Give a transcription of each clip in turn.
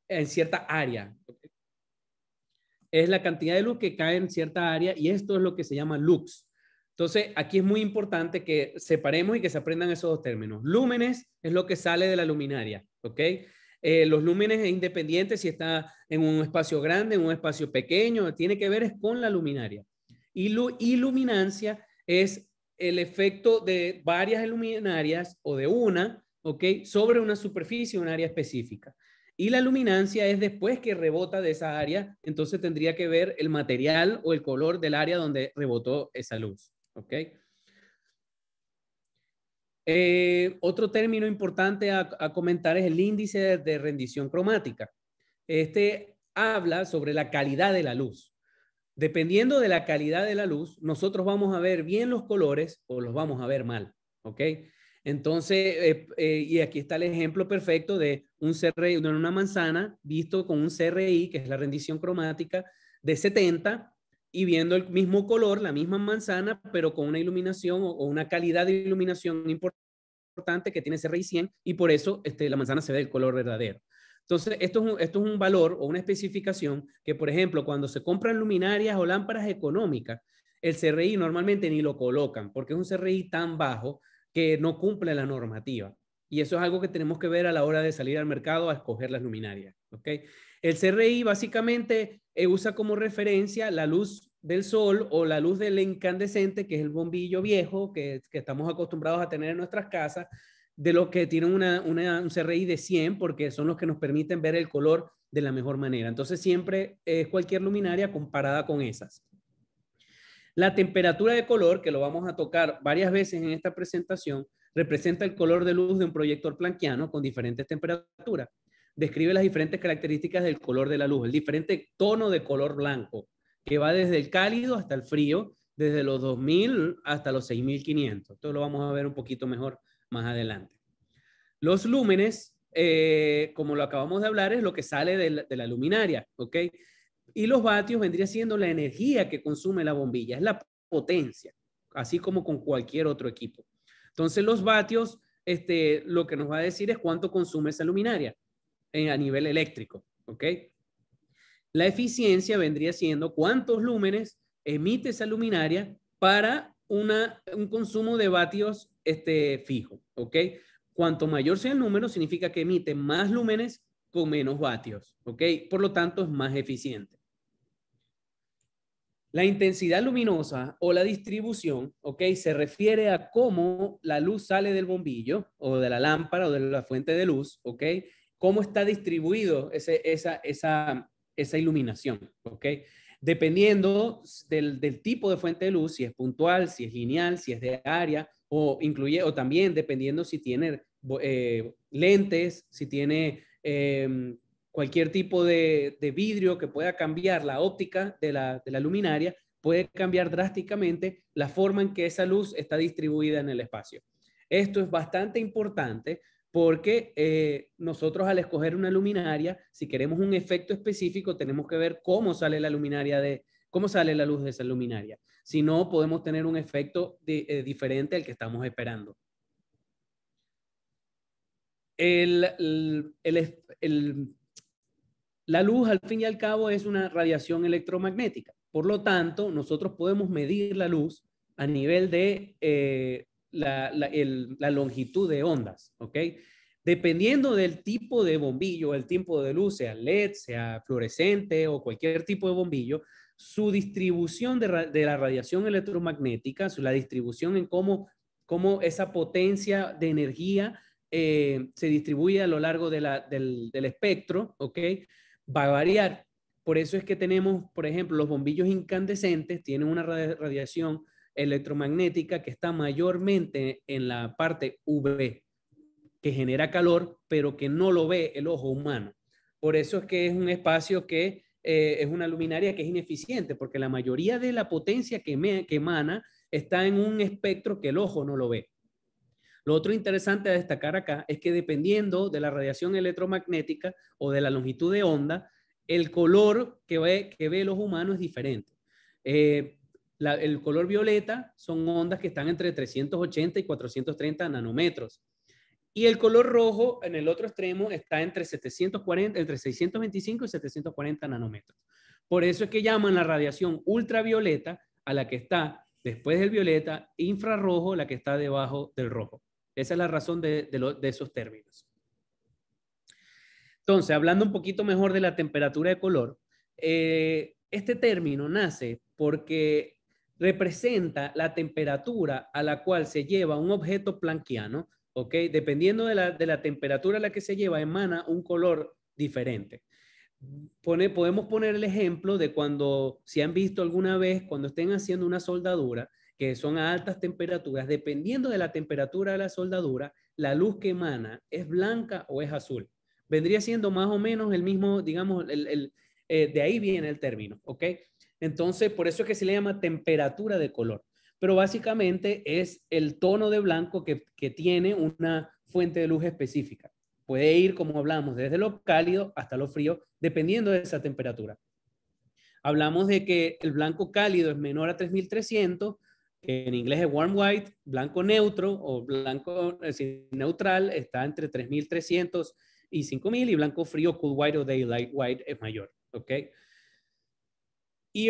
en cierta área. Es la cantidad de luz que cae en cierta área y esto es lo que se llama lux. Entonces, aquí es muy importante que separemos y que se aprendan esos dos términos. Lúmenes es lo que sale de la luminaria, ¿ok? Los lúmenes es independiente si está en un espacio grande, en un espacio pequeño, tiene que ver es con la luminaria. Y iluminancia es el efecto de varias luminarias o de una, ¿ok? Sobre una superficie, un área específica. Y la luminancia es después que rebota de esa área, entonces tendría que ver el material o el color del área donde rebotó esa luz. ¿Ok? Otro término importante a comentar es el índice de rendición cromática. Este habla sobre la calidad de la luz. Dependiendo de la calidad de la luz, nosotros vamos a ver bien los colores o los vamos a ver mal. ¿Ok? Entonces, y aquí está el ejemplo perfecto de un CRI, de una manzana visto con un CRI, que es la rendición cromática, de 70 y viendo el mismo color, la misma manzana, pero con una iluminación o una calidad de iluminación importante que tiene CRI 100 y por eso la manzana se ve el color verdadero. Entonces, esto es un valor o una especificación que, por ejemplo, cuando se compran luminarias o lámparas económicas, el CRI normalmente ni lo colocan porque es un CRI tan bajo que no cumple la normativa. Y eso es algo que tenemos que ver a la hora de salir al mercado a escoger las luminarias. ¿Okay? El CRI básicamente usa como referencia la luz del sol o la luz del incandescente, que es el bombillo viejo que estamos acostumbrados a tener en nuestras casas, de los que tienen un CRI de 100, porque son los que nos permiten ver el color de la mejor manera. Entonces siempre es cualquier luminaria comparada con esas. La temperatura de color, que lo vamos a tocar varias veces en esta presentación, representa el color de luz de un proyector planquiano con diferentes temperaturas. Describe las diferentes características del color de la luz, el diferente tono de color blanco, que va desde el cálido hasta el frío, desde los 2000 hasta los 6500. Esto lo vamos a ver un poquito mejor más adelante. Los lúmenes, como lo acabamos de hablar, es lo que sale de la luminaria, ¿ok? Y los vatios vendría siendo la energía que consume la bombilla, es la potencia, así como con cualquier otro equipo. Entonces los vatios, lo que nos va a decir es cuánto consume esa luminaria a nivel eléctrico, ¿ok? La eficiencia vendría siendo cuántos lúmenes emite esa luminaria para un consumo de vatios fijo, ¿ok? Cuanto mayor sea el número, significa que emite más lúmenes con menos vatios, ¿ok? Por lo tanto, es más eficiente. La intensidad luminosa o la distribución, ¿ok? Se refiere a cómo la luz sale del bombillo o de la lámpara o de la fuente de luz, ¿ok? Cómo está distribuido esa iluminación, ¿ok? Dependiendo del tipo de fuente de luz, si es puntual, si es lineal, si es de área, o también dependiendo si tiene lentes, si tiene cualquier tipo de vidrio que pueda cambiar la óptica de la luminaria, puede cambiar drásticamente la forma en que esa luz está distribuida en el espacio. Esto es bastante importante porque nosotros al escoger una luminaria, si queremos un efecto específico, tenemos que ver cómo sale la cómo sale la luz de esa luminaria. Si no, podemos tener un efecto diferente al que estamos esperando. La luz, al fin y al cabo, es una radiación electromagnética. Por lo tanto, nosotros podemos medir la luz a nivel de la longitud de ondas, ¿ok? Dependiendo del tipo de bombillo, el tipo de luz, sea LED, sea fluorescente o cualquier tipo de bombillo, su distribución de la radiación electromagnética, la distribución en cómo esa potencia de energía se distribuye a lo largo del espectro, ¿ok? Va a variar. Por eso es que tenemos, por ejemplo, los bombillos incandescentes tienen una radiación electromagnética que está mayormente en la parte UV, que genera calor, pero que no lo ve el ojo humano. Por eso es que es un espacio que es una luminaria que es ineficiente, porque la mayoría de la potencia que emana está en un espectro que el ojo no lo ve. Lo otro interesante a destacar acá es que dependiendo de la radiación electromagnética o de la longitud de onda, el color que ve los humanos es diferente. El color violeta son ondas que están entre 380 y 430 nanómetros. Y el color rojo en el otro extremo está entre 740, entre 625 y 740 nanómetros. Por eso es que llaman la radiación ultravioleta a la que está después del violeta, infrarrojo, la que está debajo del rojo. Esa es la razón de esos términos. Entonces, hablando un poquito mejor de la temperatura de color, este término nace porque representa la temperatura a la cual se lleva un objeto planckiano, ¿ok? Dependiendo de la temperatura a la que se lleva, emana un color diferente. Podemos poner el ejemplo de cuando, si han visto alguna vez, cuando estén haciendo una soldadura, que son a altas temperaturas, dependiendo de la temperatura de la soldadura, la luz que emana es blanca o es azul. Vendría siendo más o menos el mismo, digamos, de ahí viene el término, ¿ok? Entonces, por eso es que se le llama temperatura de color. Pero básicamente es el tono de blanco que tiene una fuente de luz específica. Puede ir, como hablamos, desde lo cálido hasta lo frío, dependiendo de esa temperatura. Hablamos de que el blanco cálido es menor a 3300, que en inglés es warm white, blanco neutro o blanco neutral está entre 3300 y 5000, y blanco frío, cool white o daylight white es mayor, ¿ok? Y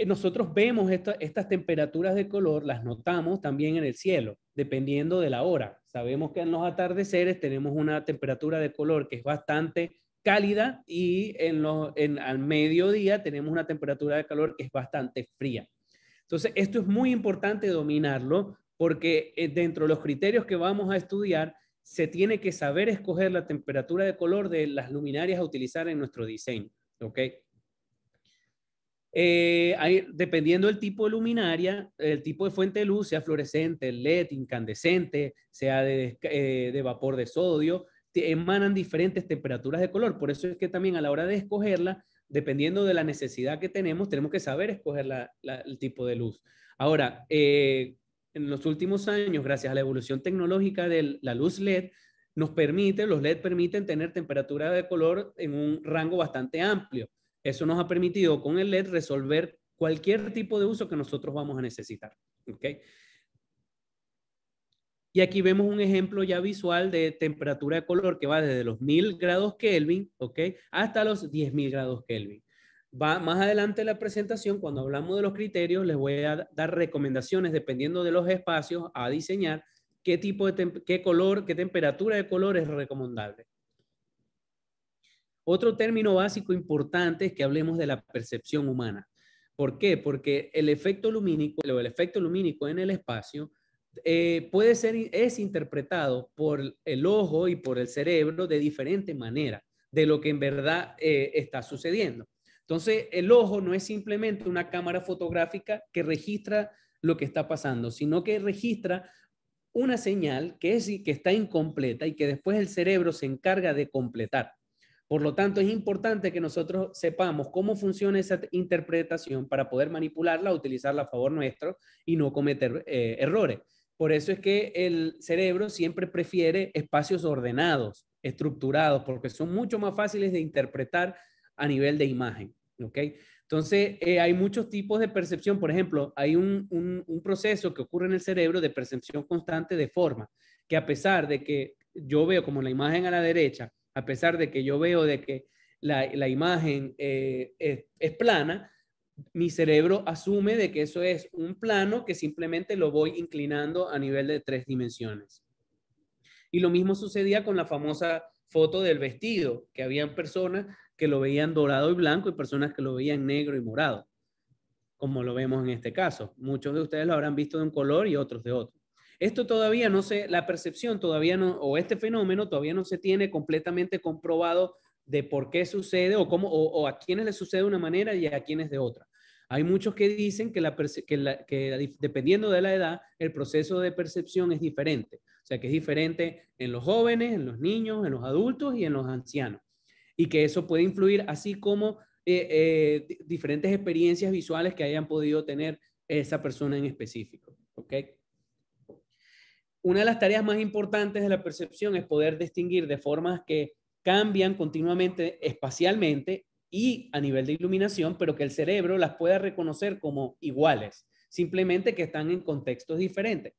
nosotros vemos estas temperaturas de color, las notamos también en el cielo, dependiendo de la hora. Sabemos que en los atardeceres tenemos una temperatura de color que es bastante cálida, y al mediodía tenemos una temperatura de calor que es bastante fría. Entonces, esto es muy importante dominarlo, porque dentro de los criterios que vamos a estudiar, se tiene que saber escoger la temperatura de color de las luminarias a utilizar en nuestro diseño, ¿ok? Dependiendo del tipo de luminaria, el tipo de fuente de luz, sea fluorescente, LED, incandescente, sea de vapor de sodio, emanan diferentes temperaturas de color. Por eso es que también a la hora de escogerla, dependiendo de la necesidad que tenemos que saber escoger el tipo de luz. Ahora, en los últimos años, gracias a la evolución tecnológica de la luz LED, los LED permiten tener temperatura de color en un rango bastante amplio. Eso nos ha permitido con el LED resolver cualquier tipo de uso que nosotros vamos a necesitar, ¿ok? Y aquí vemos un ejemplo ya visual de temperatura de color que va desde los 1000 grados Kelvin, ¿ok? Hasta los 10.000 grados Kelvin. Más adelante en la presentación, cuando hablamos de los criterios, les voy a dar recomendaciones dependiendo de los espacios a diseñar, qué tipo de qué color, qué temperatura de color es recomendable. Otro término básico importante es que hablemos de la percepción humana. ¿Por qué? Porque el efecto lumínico en el espacio es interpretado por el ojo y por el cerebro de diferente manera de lo que en verdad está sucediendo. Entonces, el ojo no es simplemente una cámara fotográfica que registra lo que está pasando, sino que registra una señal que está incompleta y que después el cerebro se encarga de completar. Por lo tanto, es importante que nosotros sepamos cómo funciona esa interpretación para poder manipularla, utilizarla a favor nuestro y no cometer errores. Por eso es que el cerebro siempre prefiere espacios ordenados, estructurados, porque son mucho más fáciles de interpretar a nivel de imagen, ¿ok? Entonces, hay muchos tipos de percepción. Por ejemplo, hay un proceso que ocurre en el cerebro de percepción constante de forma, que a pesar de que yo veo como la imagen a la derecha, a pesar de que yo veo de que la imagen es plana, mi cerebro asume de que eso es un plano que simplemente lo voy inclinando a nivel de 3 dimensiones. Y lo mismo sucedía con la famosa foto del vestido, que habían personas que lo veían dorado y blanco y personas que lo veían negro y morado, como lo vemos en este caso. Muchos de ustedes lo habrán visto de un color y otros de otro. Esto todavía no se, la percepción todavía no, o este fenómeno todavía no se tiene completamente comprobado de por qué sucede o a quienes les sucede de una manera y a quienes de otra. Hay muchos que dicen que dependiendo de la edad, el proceso de percepción es diferente. O sea, que es diferente en los jóvenes, en los niños, en los adultos y en los ancianos. Y que eso puede influir, así como diferentes experiencias visuales que hayan podido tener esa persona en específico. ¿Ok? Una de las tareas más importantes de la percepción es poder distinguir de formas que cambian continuamente espacialmente y a nivel de iluminación, pero que el cerebro las pueda reconocer como iguales, simplemente que están en contextos diferentes.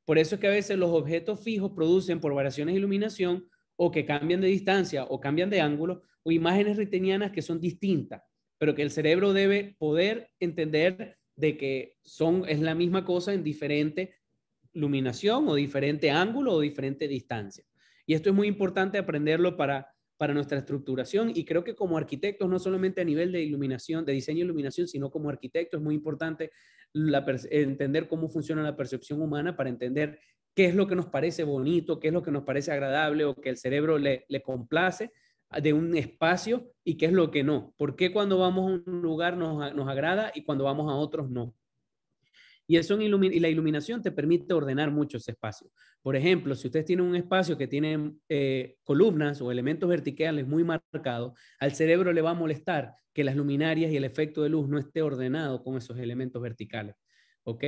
Por eso es que a veces los objetos fijos producen por variaciones de iluminación o que cambian de distancia o cambian de ángulo o imágenes retinianas que son distintas, pero que el cerebro debe poder entender de que es la misma cosa en diferente iluminación o diferente ángulo o diferente distancia. Y esto es muy importante aprenderlo para nuestra estructuración, y creo que como arquitectos, no solamente a nivel de iluminación, de diseño de iluminación, sino como arquitectos es muy importante entender cómo funciona la percepción humana para entender qué es lo que nos parece bonito, qué es lo que nos parece agradable o que el cerebro le complace de un espacio y qué es lo que no. ¿Por qué cuando vamos a un lugar nos agrada y cuando vamos a otros no? Y, y la iluminación te permite ordenar mucho ese espacio. Por ejemplo, si ustedes tienen un espacio que tiene columnas o elementos verticales muy marcados, al cerebro le va a molestar que las luminarias y el efecto de luz no esté ordenado con esos elementos verticales. ¿Ok?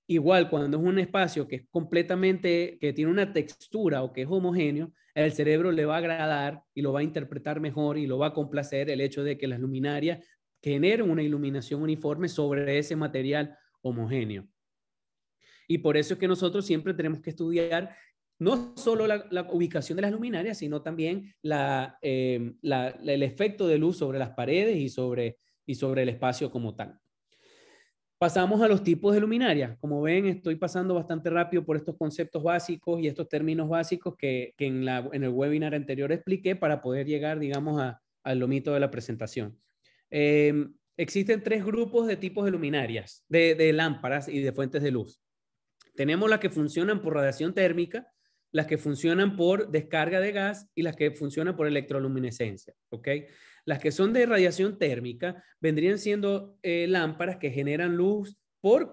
Igual, cuando es un espacio que es completamente, que tiene una textura o que es homogéneo, el cerebro le va a agradar y lo va a interpretar mejor y lo va a complacer el hecho de que las luminarias generen una iluminación uniforme sobre ese material homogéneo. Y por eso es que nosotros siempre tenemos que estudiar no solo la ubicación de las luminarias, sino también el efecto de luz sobre las paredes y sobre el espacio como tal. Pasamos a los tipos de luminarias. Como ven, estoy pasando bastante rápido por estos conceptos básicos y estos términos básicos que en el webinar anterior expliqué para poder llegar, digamos, al lomito de la presentación. Existen 3 grupos de tipos de luminarias, de lámparas y de fuentes de luz. Tenemos las que funcionan por radiación térmica, las que funcionan por descarga de gas y las que funcionan por electroluminescencia, ¿ok? Las que son de radiación térmica vendrían siendo lámparas que generan luz por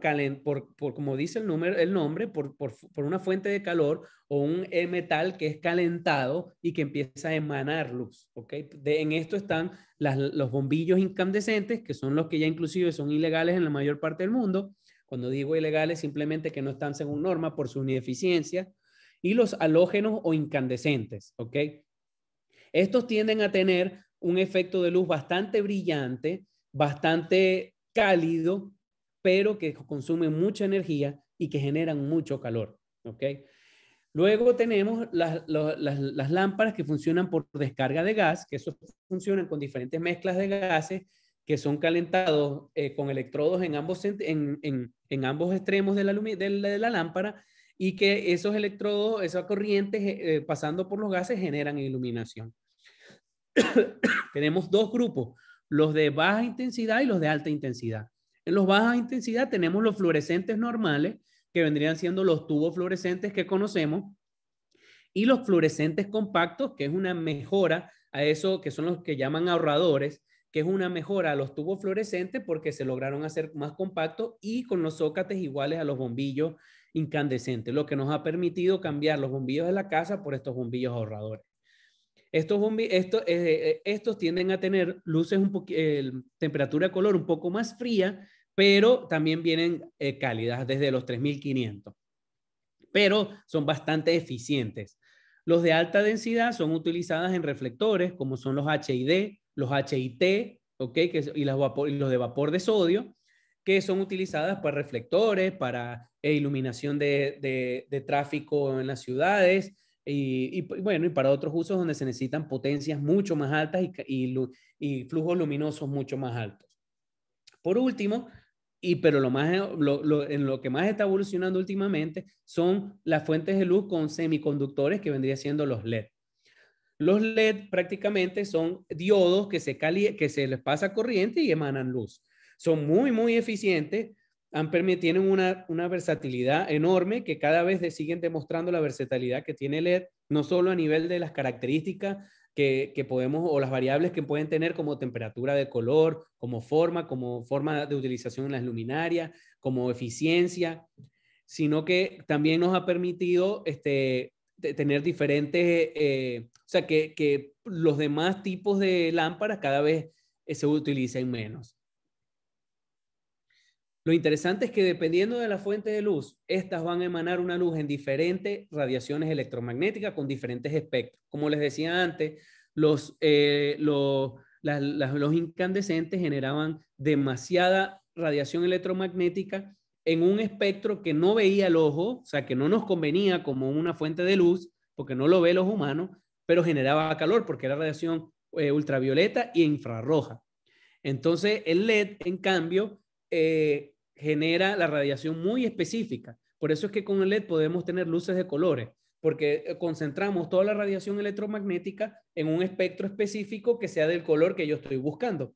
como dice el nombre, por una fuente de calor o un metal que es calentado y que empieza a emanar luz, ¿ok? En esto están los bombillos incandescentes, que son los que ya inclusive son ilegales en la mayor parte del mundo. Cuando digo ilegales, simplemente que no están según norma por su ineficiencia. Y los halógenos o incandescentes, ¿ok? Estos tienden a tener un efecto de luz bastante brillante, bastante cálido, pero que consumen mucha energía y que generan mucho calor, ¿ok? Luego tenemos las lámparas que funcionan por descarga de gas, que eso funcionan con diferentes mezclas de gases que son calentados con electrodos en ambos extremos de la lámpara, y que esos electrodos, esas corrientes pasando por los gases generan iluminación. Tenemos 2 grupos, los de baja intensidad y los de alta intensidad. En los baja intensidad tenemos los fluorescentes normales, que vendrían siendo los tubos fluorescentes que conocemos, y los fluorescentes compactos, que es una mejora a eso, que son los que llaman ahorradores, que es una mejora a los tubos fluorescentes porque se lograron hacer más compactos y con los zócates iguales a los bombillos incandescentes, lo que nos ha permitido cambiar los bombillos de la casa por estos bombillos ahorradores. Estos tienden a tener luces temperatura de color un poco más fría, pero también vienen cálidas desde los 3500. Pero son bastante eficientes. Los de alta densidad son utilizadas en reflectores, como son los HID, los HIT, ¿okay? Y los de vapor de sodio, que son utilizadas para reflectores, para iluminación de tráfico en las ciudades, y para otros usos donde se necesitan potencias mucho más altas y flujos luminosos mucho más altos. Por último, pero en lo que más está evolucionando últimamente son las fuentes de luz con semiconductores, que vendría siendo los LED. Los LED prácticamente son diodos que se les pasa corriente y emanan luz. Son muy, muy eficientes, tienen una versatilidad enorme, que cada vez siguen demostrando la versatilidad que tiene LED, no solo a nivel de las características que podemos, o las variables que pueden tener, como temperatura de color, como forma de utilización en las luminarias, como eficiencia, sino que también nos ha permitido tener diferentes, o sea, que los demás tipos de lámparas cada vez se utilicen menos. Lo interesante es que dependiendo de la fuente de luz, estas van a emanar una luz en diferentes radiaciones electromagnéticas con diferentes espectros. Como les decía antes, los incandescentes generaban demasiada radiación electromagnética en un espectro que no veía el ojo, o sea, que no nos convenía como una fuente de luz, porque no lo ve los humanos, pero generaba calor porque era radiación ultravioleta y infrarroja. Entonces, el LED, en cambio, genera la radiación muy específica. Por eso es que con el LED podemos tener luces de colores, porque concentramos toda la radiación electromagnética en un espectro específico que sea del color que yo estoy buscando.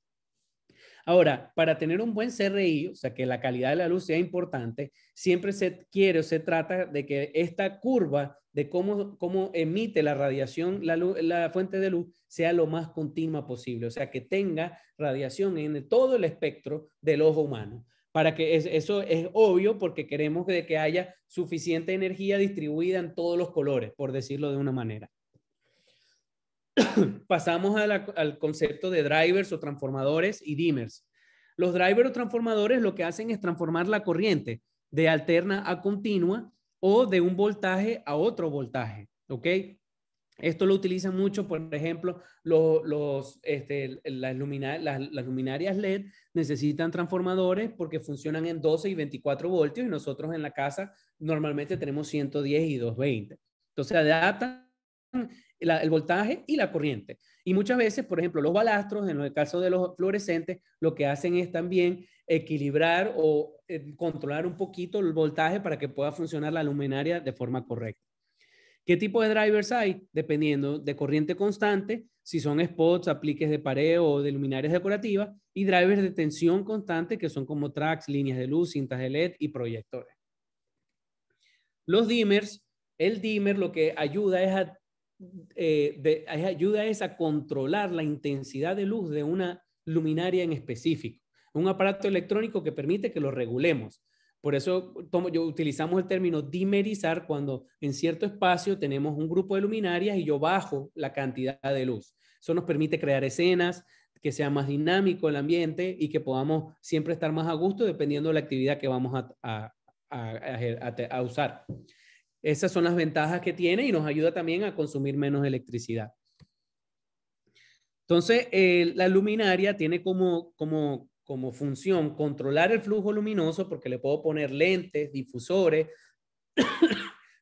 Ahora, para tener un buen CRI, o sea, que la calidad de la luz sea importante, siempre se quiere o se trata de que esta curva de cómo emite la radiación, la fuente de luz, sea lo más continua posible, o sea, que tenga radiación en todo el espectro del ojo humano. Para que eso es obvio porque queremos que haya suficiente energía distribuida en todos los colores, por decirlo de una manera. Pasamos al concepto de drivers o transformadores y dimmers. Los drivers o transformadores lo que hacen es transformar la corriente de alterna a continua o de un voltaje a otro voltaje, ¿ok? Esto lo utilizan mucho, por ejemplo, las luminarias LED necesitan transformadores porque funcionan en 12 y 24 voltios y nosotros en la casa normalmente tenemos 110 y 220. Entonces adaptan el voltaje y la corriente. Y muchas veces, por ejemplo, los balastros, en el caso de los fluorescentes, lo que hacen es también equilibrar o controlar un poquito el voltaje para que pueda funcionar la luminaria de forma correcta. ¿Qué tipo de drivers hay? Dependiendo de corriente constante, si son spots, apliques de pared o de luminarias decorativas, y drivers de tensión constante, que son como tracks, líneas de luz, cintas de LED y proyectores. Los dimmers, el dimmer lo que ayuda es a controlar la intensidad de luz de una luminaria en específico. Un aparato electrónico que permite que lo regulemos. Por eso utilizamos el término dimmerizar cuando en cierto espacio tenemos un grupo de luminarias y yo bajo la cantidad de luz. Eso nos permite crear escenas, que sea más dinámico el ambiente y que podamos siempre estar más a gusto dependiendo de la actividad que vamos a usar. Esas son las ventajas que tiene y nos ayuda también a consumir menos electricidad. Entonces, la luminaria tiene como función controlar el flujo luminoso porque le puedo poner lentes, difusores,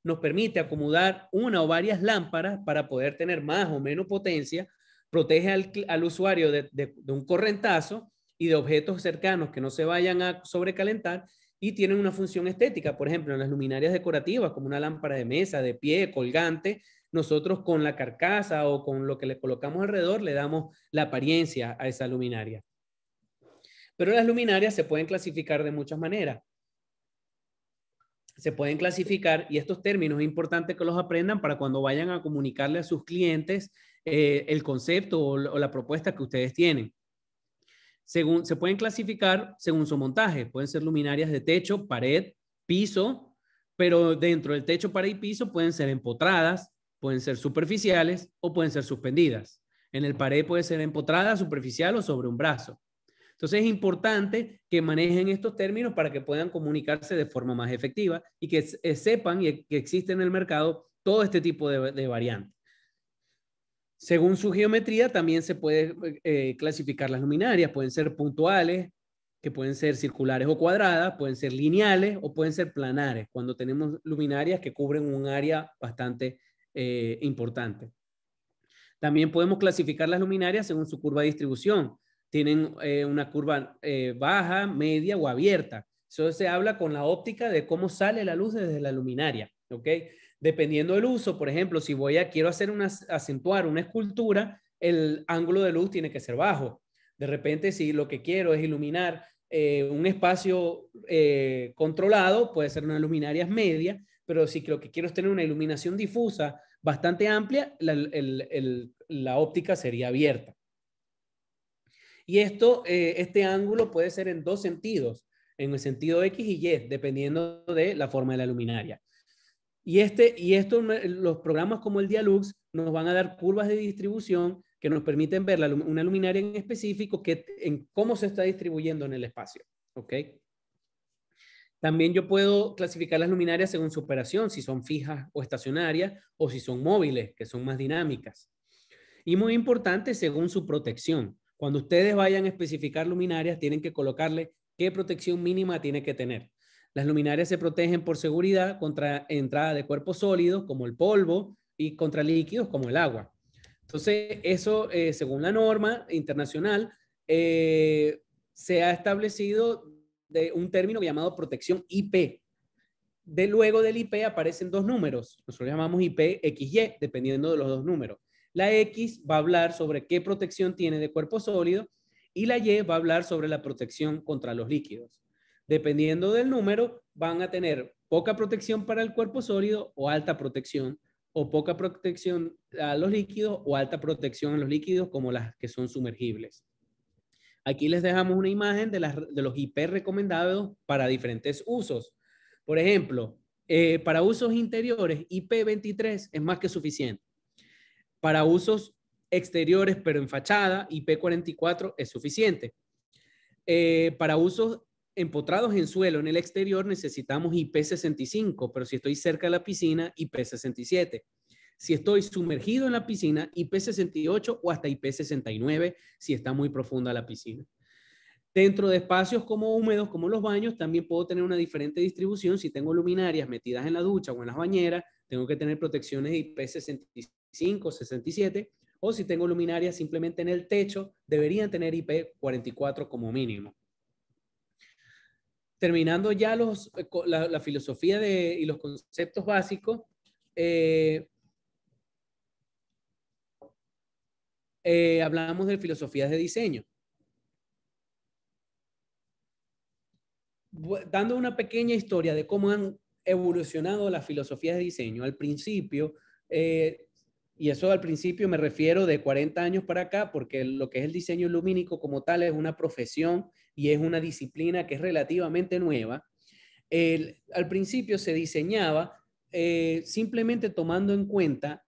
nos permite acomodar una o varias lámparas para poder tener más o menos potencia, protege al usuario de un correntazo y de objetos cercanos que no se vayan a sobrecalentar y tienen una función estética. Por ejemplo, en las luminarias decorativas, como una lámpara de mesa, de pie, colgante, nosotros con la carcasa o con lo que le colocamos alrededor le damos la apariencia a esa luminaria. Pero las luminarias se pueden clasificar de muchas maneras. Se pueden clasificar, y estos términos es importante que los aprendan para cuando vayan a comunicarle a sus clientes el concepto o la propuesta que ustedes tienen. Se pueden clasificar según su montaje. Pueden ser luminarias de techo, pared, piso, pero dentro del techo, pared y piso pueden ser empotradas, pueden ser superficiales o pueden ser suspendidas. En el pared puede ser empotrada, superficial o sobre un brazo. Entonces es importante que manejen estos términos para que puedan comunicarse de forma más efectiva y que sepan que existe en el mercado todo este tipo de variantes. Según su geometría también se puede clasificar las luminarias. Pueden ser puntuales, que pueden ser circulares o cuadradas, pueden ser lineales o pueden ser planares, cuando tenemos luminarias que cubren un área bastante importante. También podemos clasificar las luminarias según su curva de distribución. Tienen una curva baja, media o abierta. Eso se habla con la óptica de cómo sale la luz desde la luminaria, ¿ok? Dependiendo del uso, por ejemplo, si quiero acentuar una escultura, el ángulo de luz tiene que ser bajo. De repente, si lo que quiero es iluminar un espacio controlado, puede ser una luminaria media, pero si lo que quiero es tener una iluminación difusa bastante amplia, la óptica sería abierta. Y este ángulo puede ser en dos sentidos, en el sentido X y Y, dependiendo de la forma de la luminaria. Los programas como el Dialux nos van a dar curvas de distribución que nos permiten ver una luminaria en específico en cómo se está distribuyendo en el espacio. ¿Ok? También yo puedo clasificar las luminarias según su operación, si son fijas o estacionarias, o si son móviles, que son más dinámicas. Y muy importante, según su protección. Cuando ustedes vayan a especificar luminarias, tienen que colocarle qué protección mínima tiene que tener. Las luminarias se protegen por seguridad contra entrada de cuerpos sólidos como el polvo y contra líquidos como el agua. Entonces, eso, según la norma internacional, se ha establecido de un término llamado protección IP. Luego del IP aparecen dos números, nosotros llamamos IP XY, dependiendo de los dos números. La X va a hablar sobre qué protección tiene de cuerpo sólido y la Y va a hablar sobre la protección contra los líquidos. Dependiendo del número, van a tener poca protección para el cuerpo sólido o alta protección, o poca protección a los líquidos o alta protección a los líquidos como las que son sumergibles. Aquí les dejamos una imagen de los IP recomendados para diferentes usos. Por ejemplo, para usos interiores, IP23 es más que suficiente. Para usos exteriores, pero en fachada, IP44 es suficiente. Para usos empotrados en suelo en el exterior necesitamos IP65, pero si estoy cerca de la piscina, IP67. Si estoy sumergido en la piscina, IP68 o hasta IP69 si está muy profunda la piscina. Dentro de espacios como húmedos, como los baños, también puedo tener una diferente distribución. Si tengo luminarias metidas en la ducha o en las bañeras, tengo que tener protecciones de IP65, 67, o si tengo luminarias simplemente en el techo, deberían tener IP44 como mínimo. Terminando ya la filosofía y los conceptos básicos, hablamos de filosofías de diseño. Dando una pequeña historia de cómo han evolucionado las filosofías de diseño. Al principio, y eso al principio me refiero de 40 años para acá, porque lo que es el diseño lumínico como tal es una profesión y es una disciplina que es relativamente nueva. Al principio se diseñaba simplemente tomando en cuenta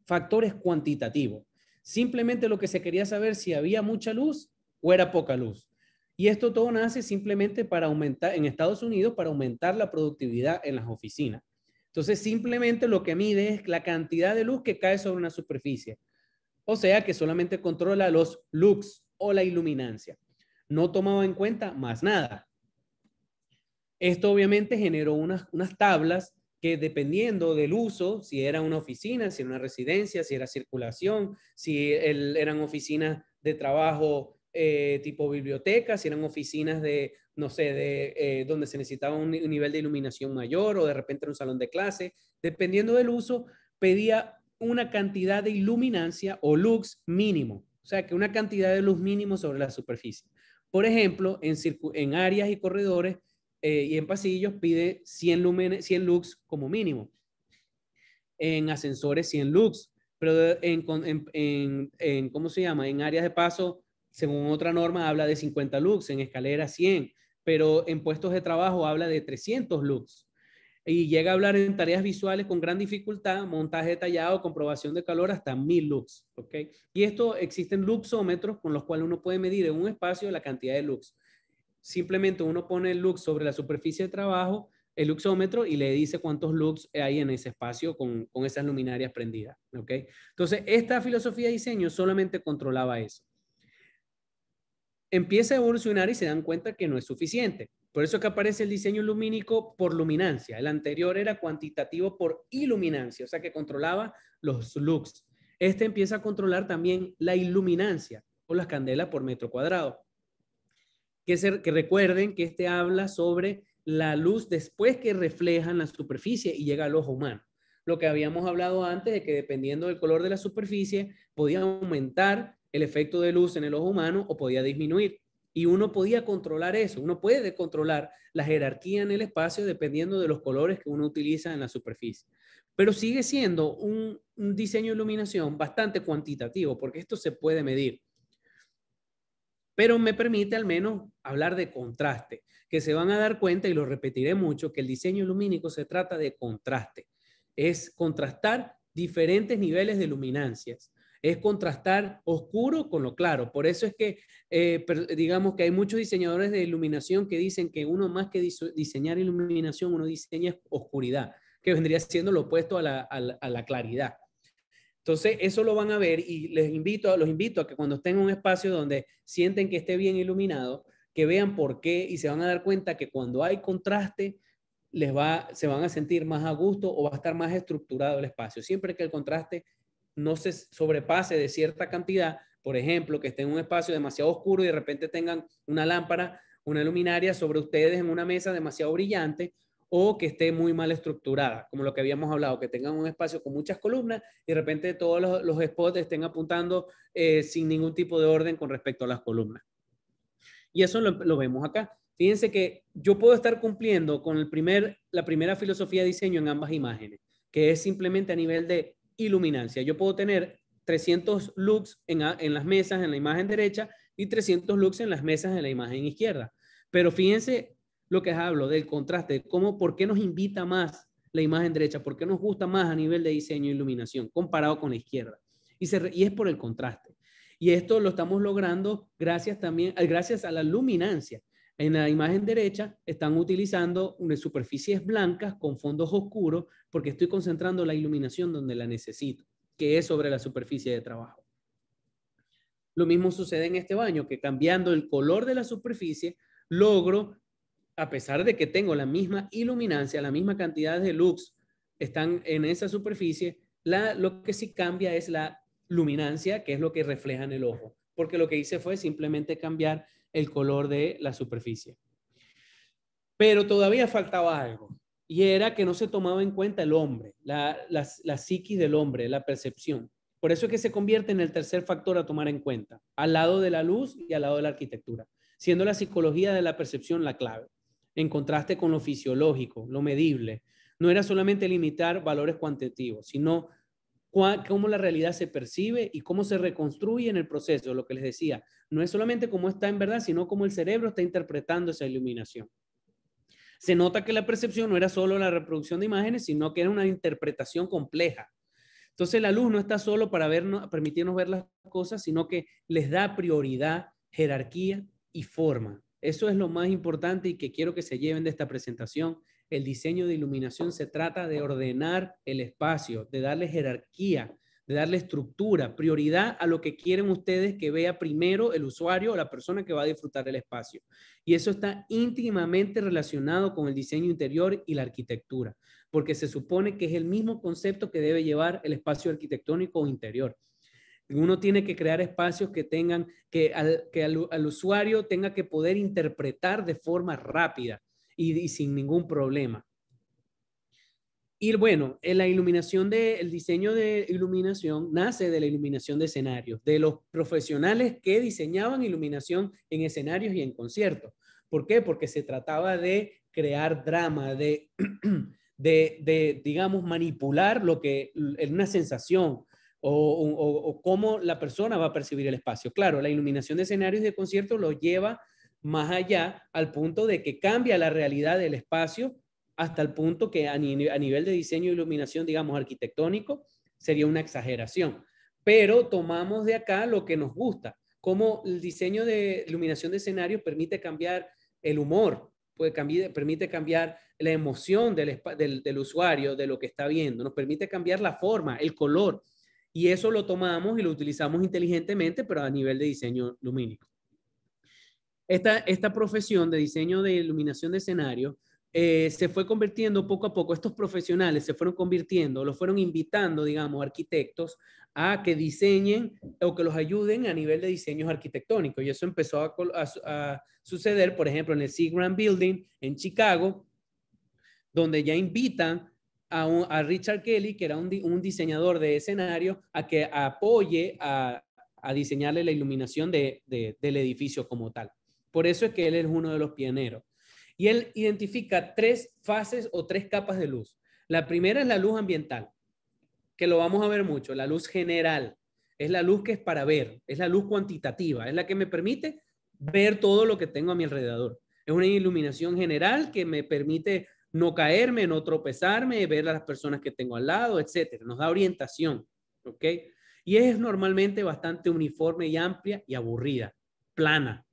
factores cuantitativos. Simplemente lo que se quería saber si había mucha luz o era poca luz. Y esto todo nace simplemente para aumentar, en Estados Unidos, para aumentar la productividad en las oficinas. Entonces, simplemente lo que mide es la cantidad de luz que cae sobre una superficie. O sea, que solamente controla los lux o la iluminancia. No tomaba en cuenta más nada. Esto obviamente generó unas tablas que dependiendo del uso, si era una oficina, si era una residencia, si era circulación, si eran oficinas de trabajo tipo biblioteca, si eran oficinas de, no sé, donde se necesitaba un nivel de iluminación mayor o de repente era un salón de clase, dependiendo del uso, pedía una cantidad de iluminancia o lux mínimo, o sea, que una cantidad de luz mínimo sobre la superficie. Por ejemplo, en áreas y corredores y en pasillos pide 100 lux como mínimo. En ascensores 100 lux, pero ¿cómo se llama? En áreas de paso, según otra norma, habla de 50 lux, en escaleras 100, pero en puestos de trabajo habla de 300 lux. Y llega a hablar en tareas visuales con gran dificultad, montaje detallado, comprobación de calor hasta 1000 lux. ¿Ok? Y esto existen luxómetros con los cuales uno puede medir en un espacio la cantidad de lux. Simplemente uno pone el lux sobre la superficie de trabajo, el luxómetro, y le dice cuántos lux hay en ese espacio con esas luminarias prendidas. ¿Ok? Entonces, esta filosofía de diseño solamente controlaba eso. Empieza a evolucionar y se dan cuenta que no es suficiente. Por eso que aparece el diseño lumínico por luminancia. El anterior era cuantitativo por iluminancia, o sea que controlaba los lux. Este empieza a controlar también la iluminancia o las candelas por metro cuadrado. Que recuerden que este habla sobre la luz después que refleja en la superficie y llega al ojo humano. Lo que habíamos hablado antes de que dependiendo del color de la superficie podía aumentar el efecto de luz en el ojo humano o podía disminuir. Y uno podía controlar eso. Uno puede controlar la jerarquía en el espacio dependiendo de los colores que uno utiliza en la superficie. Pero sigue siendo un diseño de iluminación bastante cuantitativo porque esto se puede medir. Pero me permite al menos hablar de contraste, que se van a dar cuenta, y lo repetiré mucho, que el diseño lumínico se trata de contraste. Es contrastar diferentes niveles de luminancias. Es contrastar oscuro con lo claro. Por eso es que, digamos que hay muchos diseñadores de iluminación que dicen que uno más que diseñar iluminación, uno diseña oscuridad, que vendría siendo lo opuesto a la claridad. Entonces, eso lo van a ver y los invito a que cuando estén en un espacio donde sienten que esté bien iluminado, que vean por qué y se van a dar cuenta que cuando hay contraste, se van a sentir más a gusto o va a estar más estructurado el espacio. Siempre que el contraste no se sobrepase de cierta cantidad, por ejemplo, que esté en un espacio demasiado oscuro y de repente tengan una lámpara, una luminaria sobre ustedes en una mesa demasiado brillante, o que esté muy mal estructurada, como lo que habíamos hablado, que tengan un espacio con muchas columnas y de repente todos los spots estén apuntando sin ningún tipo de orden con respecto a las columnas. Y eso lo vemos acá. Fíjense que yo puedo estar cumpliendo con la primera filosofía de diseño en ambas imágenes, que es simplemente a nivel de iluminancia. Yo puedo tener 300 lux en las mesas en la imagen derecha y 300 lux en las mesas en la imagen izquierda. Pero fíjense lo que hablo del contraste, por qué nos invita más la imagen derecha, por qué nos gusta más a nivel de diseño e iluminación comparado con la izquierda. Y es por el contraste. Y esto lo estamos logrando gracias a la luminancia. En la imagen derecha están utilizando unas superficies blancas con fondos oscuros porque estoy concentrando la iluminación donde la necesito, que es sobre la superficie de trabajo. Lo mismo sucede en este baño, que cambiando el color de la superficie, logro, a pesar de que tengo la misma iluminancia, la misma cantidad de lux están en esa superficie, lo que sí cambia es la luminancia, que es lo que refleja en el ojo, porque lo que hice fue simplemente cambiar el color de la superficie. Pero todavía faltaba algo, y era que no se tomaba en cuenta el hombre, la psiquis del hombre, la percepción. Por eso es que se convierte en el tercer factor a tomar en cuenta, al lado de la luz y al lado de la arquitectura, siendo la psicología de la percepción la clave, en contraste con lo fisiológico, lo medible. No era solamente limitar valores cuantitativos, sino cómo la realidad se percibe y cómo se reconstruye en el proceso, lo que les decía. No es solamente cómo está en verdad, sino cómo el cerebro está interpretando esa iluminación. Se nota que la percepción no era solo la reproducción de imágenes, sino que era una interpretación compleja. Entonces la luz no está solo para permitirnos ver las cosas, sino que les da prioridad, jerarquía y forma. Eso es lo más importante y que quiero que se lleven de esta presentación. El diseño de iluminación se trata de ordenar el espacio, de darle jerarquía, de darle estructura, prioridad a lo que quieren ustedes que vea primero el usuario o la persona que va a disfrutar el espacio. Y eso está íntimamente relacionado con el diseño interior y la arquitectura, porque se supone que es el mismo concepto que debe llevar el espacio arquitectónico o interior. Uno tiene que crear espacios que tengan, que al usuario tenga que poder interpretar de forma rápida y sin ningún problema. Y bueno, el diseño de iluminación nace de la iluminación de escenarios, de los profesionales que diseñaban iluminación en escenarios y en conciertos. ¿Por qué? Porque se trataba de crear drama, digamos, manipular una sensación o cómo la persona va a percibir el espacio. Claro, la iluminación de escenarios y de conciertos lo lleva más allá al punto de que cambia la realidad del espacio hasta el punto que a nivel de diseño e iluminación, digamos, arquitectónico, sería una exageración. Pero tomamos de acá lo que nos gusta, cómo el diseño de iluminación de escenarios permite cambiar el humor, permite cambiar la emoción del usuario, de lo que está viendo, nos permite cambiar la forma, el color, y eso lo tomamos y lo utilizamos inteligentemente, pero a nivel de diseño lumínico. Esta profesión de diseño de iluminación de escenario se fue convirtiendo poco a poco, estos profesionales se fueron convirtiendo, los fueron invitando, digamos, arquitectos a que diseñen o que los ayuden a nivel de diseños arquitectónicos. Y eso empezó a suceder, por ejemplo, en el Seagram Building en Chicago, donde ya invitan a Richard Kelly, que era un diseñador de escenario, a que apoye a diseñarle la iluminación del edificio como tal. Por eso es que él es uno de los pioneros. Y él identifica 3 fases o 3 capas de luz. La primera es la luz ambiental, que lo vamos a ver mucho, la luz general. Es la luz que es para ver, es la luz cuantitativa, es la que me permite ver todo lo que tengo a mi alrededor. Es una iluminación general que me permite no caerme, no tropezarme, ver a las personas que tengo al lado, etcétera. Nos da orientación, ¿ok? Y es normalmente bastante uniforme y amplia y aburrida, plana.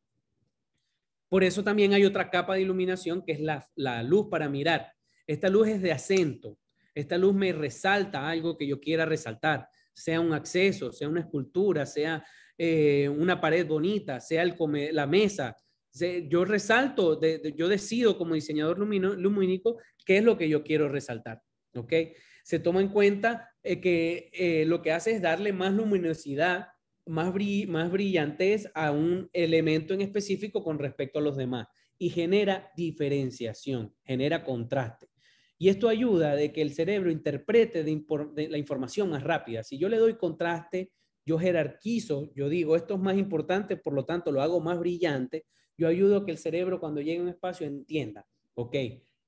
Por eso también hay otra capa de iluminación que es la luz para mirar. Esta luz es de acento. Esta luz me resalta algo que yo quiera resaltar, sea un acceso, sea una escultura, sea una pared bonita, sea la mesa, Yo resalto, yo decido como diseñador lumínico qué es lo que yo quiero resaltar. ¿Ok? Se toma en cuenta que lo que hace es darle más luminosidad, más brillantez a un elemento en específico con respecto a los demás y genera diferenciación, genera contraste. Y esto ayuda de que el cerebro interprete de la información más rápida. Si yo le doy contraste, yo jerarquizo, yo digo, esto es más importante, por lo tanto lo hago más brillante, yo ayudo a que el cerebro cuando llegue a un espacio entienda, ok,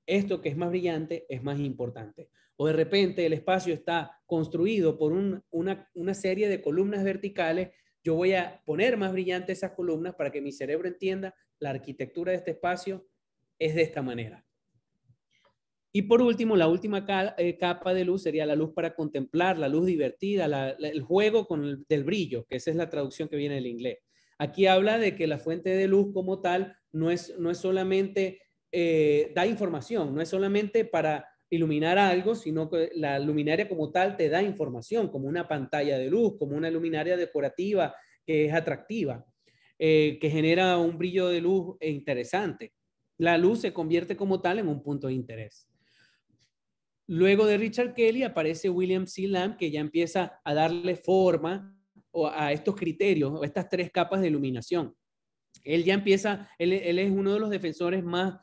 esto que es más brillante es más importante. O de repente el espacio está construido por una serie de columnas verticales, yo voy a poner más brillante esas columnas para que mi cerebro entienda la arquitectura de este espacio es de esta manera. Y por último, la última capa de luz sería la luz para contemplar, la luz divertida, el juego del brillo, que esa es la traducción que viene del inglés. Aquí habla de que la fuente de luz como tal no es solamente da información, no es solamente para iluminar algo, sino que la luminaria como tal te da información, como una pantalla de luz, como una luminaria decorativa que es atractiva, que genera un brillo de luz interesante. La luz se convierte como tal en un punto de interés. Luego de Richard Kelly aparece William C. Lamb, que ya empieza a darle forma a estos criterios, o estas tres capas de iluminación. Él ya empieza, él es uno de los defensores más,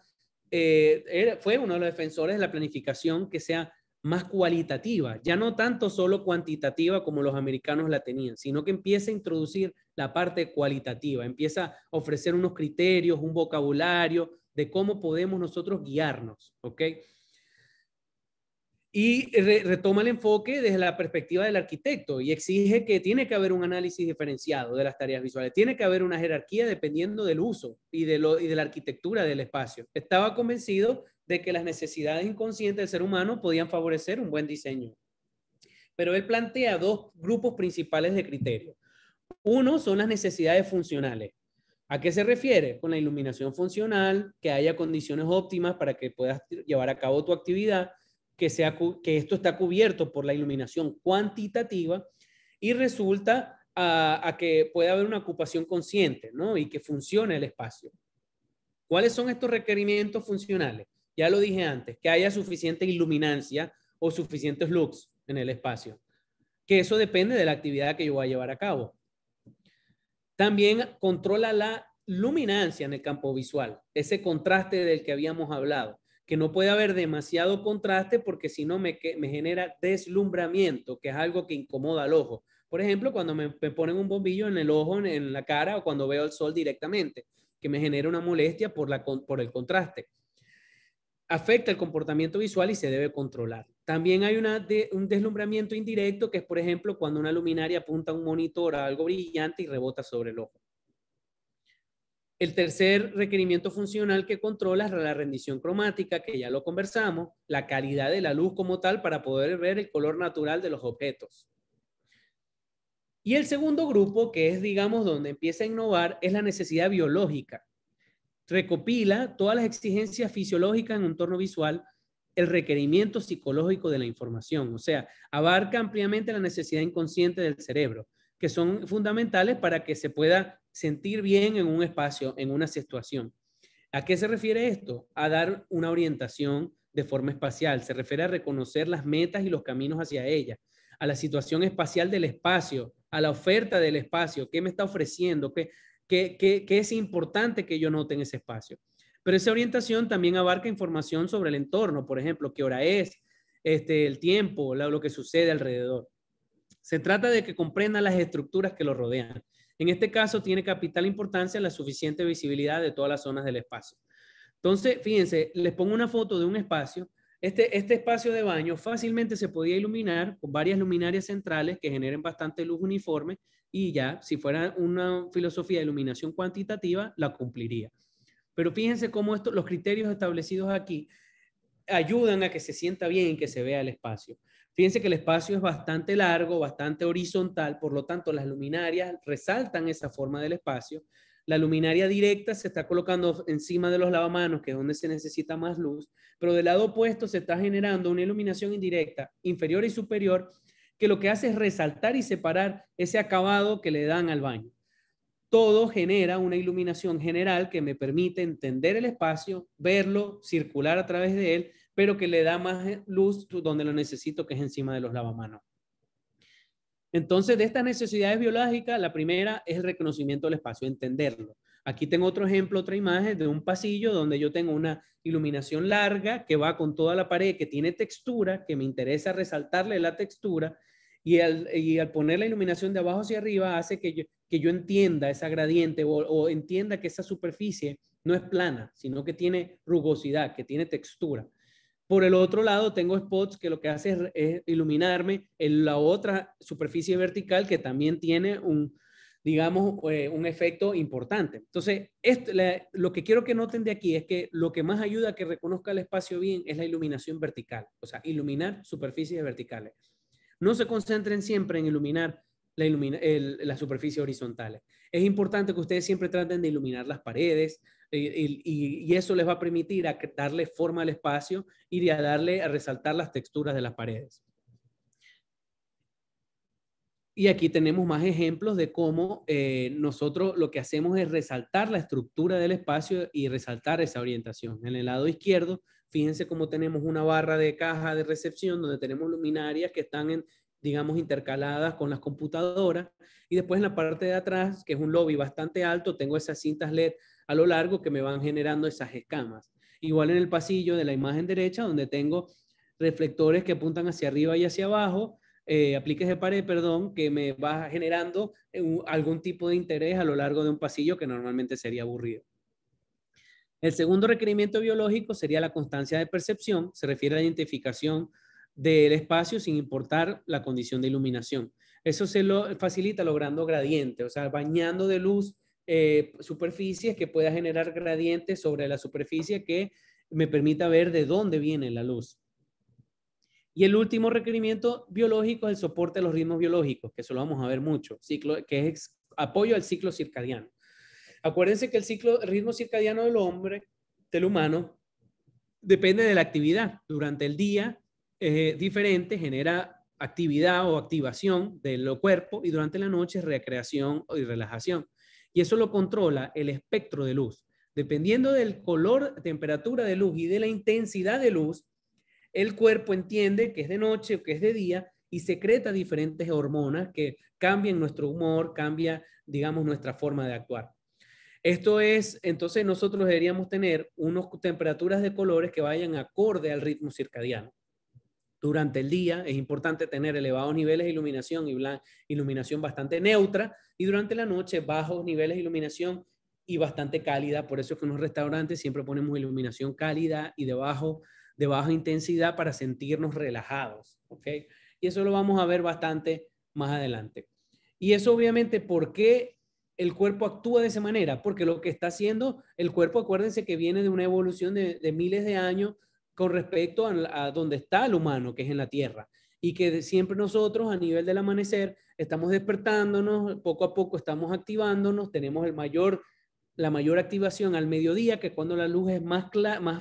fue uno de los defensores de la planificación que sea más cualitativa, ya no tanto solo cuantitativa como los americanos la tenían, sino que empieza a introducir la parte cualitativa, empieza a ofrecer unos criterios, un vocabulario de cómo podemos nosotros guiarnos, ¿ok? Y retoma el enfoque desde la perspectiva del arquitecto y exige que tiene que haber un análisis diferenciado de las tareas visuales, tiene que haber una jerarquía dependiendo del uso y de la arquitectura del espacio. Estaba convencido de que las necesidades inconscientes del ser humano podían favorecer un buen diseño. Pero él plantea dos grupos principales de criterios. Uno son las necesidades funcionales. ¿A qué se refiere? Con la iluminación funcional, que haya condiciones óptimas para que puedas llevar a cabo tu actividad, que esto está cubierto por la iluminación cuantitativa y resulta a que pueda haber una ocupación consciente, ¿no? Y que funcione el espacio. ¿Cuáles son estos requerimientos funcionales? Ya lo dije antes, que haya suficiente iluminancia o suficientes lux en el espacio, que eso depende de la actividad que yo voy a llevar a cabo. También controla la luminancia en el campo visual, ese contraste del que habíamos hablado, que no puede haber demasiado contraste porque si no me genera deslumbramiento, que es algo que incomoda al ojo. Por ejemplo, cuando me ponen un bombillo en el ojo, en la cara o cuando veo el sol directamente, que me genera una molestia por el contraste. Afecta el comportamiento visual y se debe controlar. También hay un deslumbramiento indirecto, que es, por ejemplo, cuando una luminaria apunta a un monitor a algo brillante y rebota sobre el ojo. El tercer requerimiento funcional que controla es la rendición cromática, que ya lo conversamos, la calidad de la luz como tal para poder ver el color natural de los objetos. Y el segundo grupo, que es, digamos, donde empieza a innovar, es la necesidad biológica. Recopila todas las exigencias fisiológicas en un entorno visual, el requerimiento psicológico de la información, o sea, abarca ampliamente la necesidad inconsciente del cerebro, que son fundamentales para que se pueda sentir bien en un espacio, en una situación. ¿A qué se refiere esto? A dar una orientación de forma espacial, se refiere a reconocer las metas y los caminos hacia ella, a la situación espacial del espacio, a la oferta del espacio, qué me está ofreciendo, qué es importante que yo note en ese espacio. Pero esa orientación también abarca información sobre el entorno, por ejemplo, qué hora es, el tiempo, lo que sucede alrededor. Se trata de que comprenda las estructuras que lo rodean. En este caso, tiene capital importancia la suficiente visibilidad de todas las zonas del espacio. Entonces, fíjense, les pongo una foto de un espacio. Este espacio de baño fácilmente se podía iluminar con varias luminarias centrales que generen bastante luz uniforme y ya, si fuera una filosofía de iluminación cuantitativa, la cumpliría. Pero fíjense cómo los criterios establecidos aquí ayudan a que se sienta bien y que se vea el espacio. Fíjense que el espacio es bastante largo, bastante horizontal, por lo tanto las luminarias resaltan esa forma del espacio. La luminaria directa se está colocando encima de los lavamanos, que es donde se necesita más luz, pero del lado opuesto se está generando una iluminación indirecta, inferior y superior, que lo que hace es resaltar y separar ese acabado que le dan al baño. todo genera una iluminación general que me permite entender el espacio, verlo, circular a través de él, pero que le da más luz donde lo necesito, que es encima de los lavamanos. Entonces, de estas necesidades biológicas, la primera es el reconocimiento del espacio, entenderlo. Aquí tengo otro ejemplo, otra imagen de un pasillo donde yo tengo una iluminación larga que va con toda la pared, que tiene textura, que me interesa resaltarle la textura, y al poner la iluminación de abajo hacia arriba hace que yo entienda esa gradiente o entienda que esa superficie no es plana, sino que tiene rugosidad, que tiene textura. Por el otro lado, tengo spots que lo que hace es iluminarme en la otra superficie vertical que también tiene digamos, un efecto importante. Entonces, lo que quiero que noten de aquí es que lo que más ayuda a que reconozca el espacio bien es la iluminación vertical, o sea, iluminar superficies verticales. No se concentren siempre en iluminar las superficies horizontales. Es importante que ustedes siempre traten de iluminar las paredes y eso les va a permitir darle forma al espacio y a resaltar las texturas de las paredes. Y aquí tenemos más ejemplos de cómo nosotros lo que hacemos es resaltar la estructura del espacio y resaltar esa orientación. En el lado izquierdo, fíjense cómo tenemos una barra de caja de recepción donde tenemos luminarias que están digamos, intercaladas con las computadoras. Y después en la parte de atrás, que es un lobby bastante alto, tengo esas cintas LED a lo largo que me van generando esas escamas. Igual en el pasillo de la imagen derecha, donde tengo reflectores que apuntan hacia arriba y hacia abajo, apliques de pared, perdón, que me va generando algún tipo de interés a lo largo de un pasillo que normalmente sería aburrido. El segundo requerimiento biológico sería la constancia de percepción, se refiere a la identificación del espacio sin importar la condición de iluminación. Eso se lo facilita logrando gradientes, o sea, bañando de luz superficies que pueda generar gradientes sobre la superficie que me permita ver de dónde viene la luz. Y el último requerimiento biológico es el soporte de los ritmos biológicos, que eso lo vamos a ver mucho, que es apoyo al ciclo circadiano. Acuérdense que el ritmo circadiano del hombre, del humano, depende de la actividad. Durante el día es diferente, genera actividad o activación del cuerpo y durante la noche es recreación y relajación. Y eso lo controla el espectro de luz. Dependiendo del color, temperatura de luz y de la intensidad de luz, el cuerpo entiende que es de noche o que es de día y secreta diferentes hormonas que cambian nuestro humor, cambia, digamos, nuestra forma de actuar. Esto es, entonces nosotros deberíamos tener unas temperaturas de colores que vayan acorde al ritmo circadiano. Durante el día es importante tener elevados niveles de iluminación y iluminación bastante neutra, y durante la noche bajos niveles de iluminación y bastante cálida. Por eso es que en los restaurantes siempre ponemos iluminación cálida y de baja intensidad para sentirnos relajados, ¿ok? Y eso lo vamos a ver bastante más adelante. Y eso obviamente, ¿por qué el cuerpo actúa de esa manera? Porque lo que está haciendo el cuerpo, acuérdense que viene de una evolución de miles de años con respecto a donde está el humano, que es en la Tierra. Y que siempre nosotros a nivel del amanecer estamos despertándonos, poco a poco estamos activándonos, tenemos la mayor activación al mediodía, que es cuando la luz es más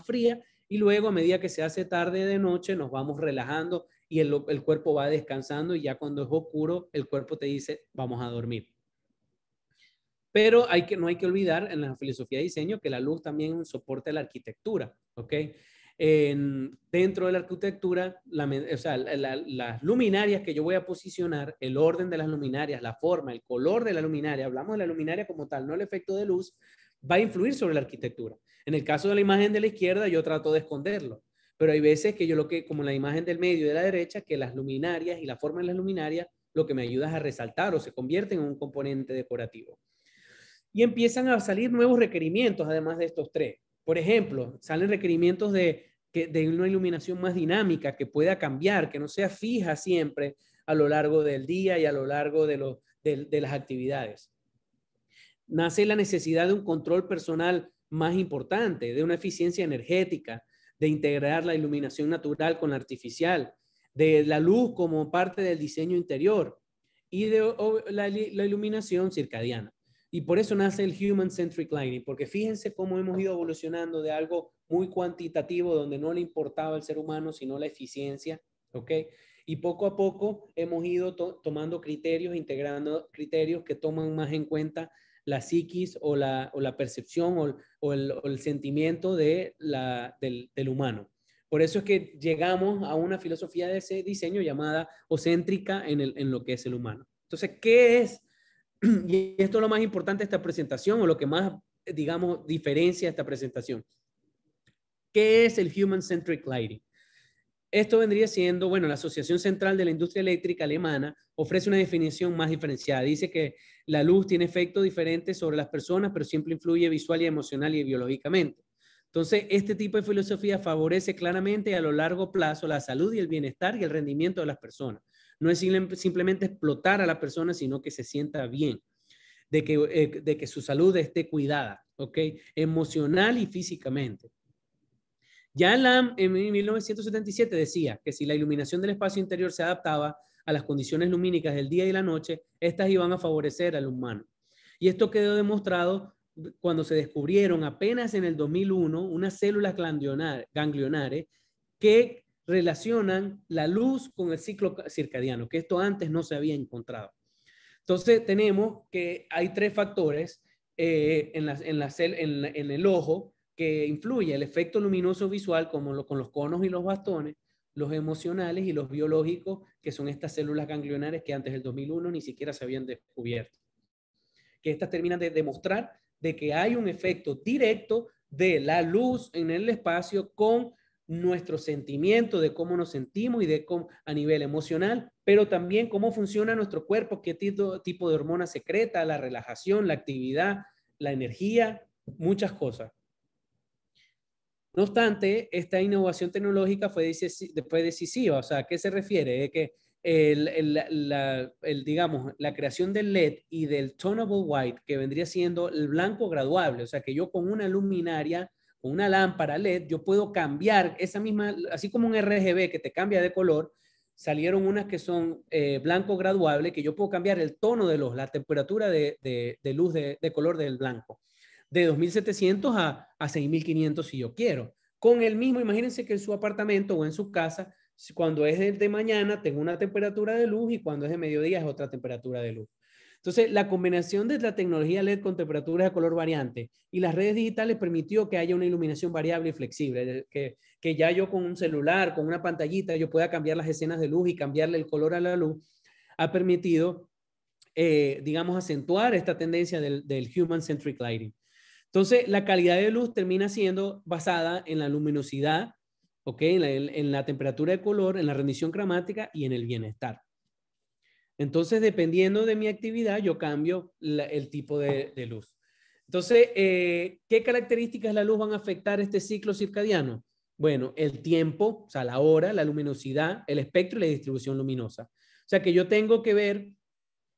fría, y luego a medida que se hace tarde de noche nos vamos relajando y el cuerpo va descansando, y ya cuando es oscuro el cuerpo te dice vamos a dormir. Pero no hay que olvidar en la filosofía de diseño que la luz también es un soporte de la arquitectura, ¿ok? Dentro de la arquitectura, o sea, las luminarias que yo voy a posicionar, el orden de las luminarias, la forma, el color de la luminaria, hablamos de la luminaria como tal, no el efecto de luz, va a influir sobre la arquitectura. En el caso de la imagen de la izquierda, yo trato de esconderlo, pero hay veces que como la imagen del medio y de la derecha, que las luminarias y la forma de las luminarias lo que me ayuda es a resaltar o se convierten en un componente decorativo. Y empiezan a salir nuevos requerimientos, además de estos tres. Por ejemplo, salen requerimientos de una iluminación más dinámica, que pueda cambiar, que no sea fija siempre a lo largo del día y a lo largo de las actividades. Nace la necesidad de un control personal más importante, de una eficiencia energética, de integrar la iluminación natural con la artificial, de la luz como parte del diseño interior y de la iluminación circadiana. Y por eso nace el Human Centric Lighting, porque fíjense cómo hemos ido evolucionando de algo muy cuantitativo, donde no le importaba al ser humano, sino la eficiencia, ¿ok? Y poco a poco hemos ido tomando criterios, integrando criterios que toman más en cuenta la psiquis o la percepción o el sentimiento del humano. Por eso es que llegamos a una filosofía de ese diseño llamada océntrica en lo que es el humano. Entonces, ¿qué es? Y esto es lo más importante de esta presentación, o lo que más, digamos, diferencia esta presentación. ¿Qué es el Human Centric Lighting? Esto vendría siendo, bueno, la Asociación Central de la Industria Eléctrica Alemana ofrece una definición más diferenciada. Dice que la luz tiene efectos diferentes sobre las personas, pero siempre influye visual y emocional y biológicamente. Entonces, este tipo de filosofía favorece claramente a lo largo plazo la salud y el bienestar y el rendimiento de las personas. No es simplemente explotar a la persona, sino que se sienta bien, de que su salud esté cuidada, ¿ok? Emocional y físicamente. Ya Lamb en 1977 decía que si la iluminación del espacio interior se adaptaba a las condiciones lumínicas del día y la noche, estas iban a favorecer al humano. Y esto quedó demostrado cuando se descubrieron apenas en el 2001 unas células ganglionares que relacionan la luz con el ciclo circadiano, que esto antes no se había encontrado. Entonces tenemos que hay tres factores en el ojo que influye: el efecto luminoso visual, como con los conos y los bastones, los emocionales y los biológicos, que son estas células ganglionares que antes del 2001 ni siquiera se habían descubierto. Que estas terminan de demostrar de que hay un efecto directo de la luz en el espacio con nuestro sentimiento de cómo nos sentimos y de cómo a nivel emocional, pero también cómo funciona nuestro cuerpo, qué tipo de hormona secreta, la relajación, la actividad, la energía, muchas cosas. No obstante, esta innovación tecnológica fue decisiva. O sea, ¿a qué se refiere? Es que digamos, la creación del LED y del tonable white, que vendría siendo el blanco graduable, o sea, que yo con una luminaria, con una lámpara LED, yo puedo cambiar esa misma, así como un RGB que te cambia de color, salieron unas que son blanco graduable, que yo puedo cambiar el tono de luz, la temperatura de luz de color del blanco, de 2700 a 6500 si yo quiero. Con el mismo, imagínense que en su apartamento o en su casa, cuando es de mañana tengo una temperatura de luz y cuando es de mediodía es otra temperatura de luz. Entonces, la combinación de la tecnología LED con temperaturas de color variante y las redes digitales permitió que haya una iluminación variable y flexible, que ya yo con un celular, con una pantallita, yo pueda cambiar las escenas de luz y cambiarle el color a la luz, ha permitido, digamos, acentuar esta tendencia del human-centric lighting. Entonces, la calidad de luz termina siendo basada en la luminosidad, ¿ok? En la temperatura de color, en la rendición cromática y en el bienestar. Entonces, dependiendo de mi actividad, yo cambio el tipo de luz. Entonces, ¿qué características de la luz van a afectar este ciclo circadiano? Bueno, el tiempo, o sea, la hora, la luminosidad, el espectro y la distribución luminosa. O sea, que yo tengo que ver,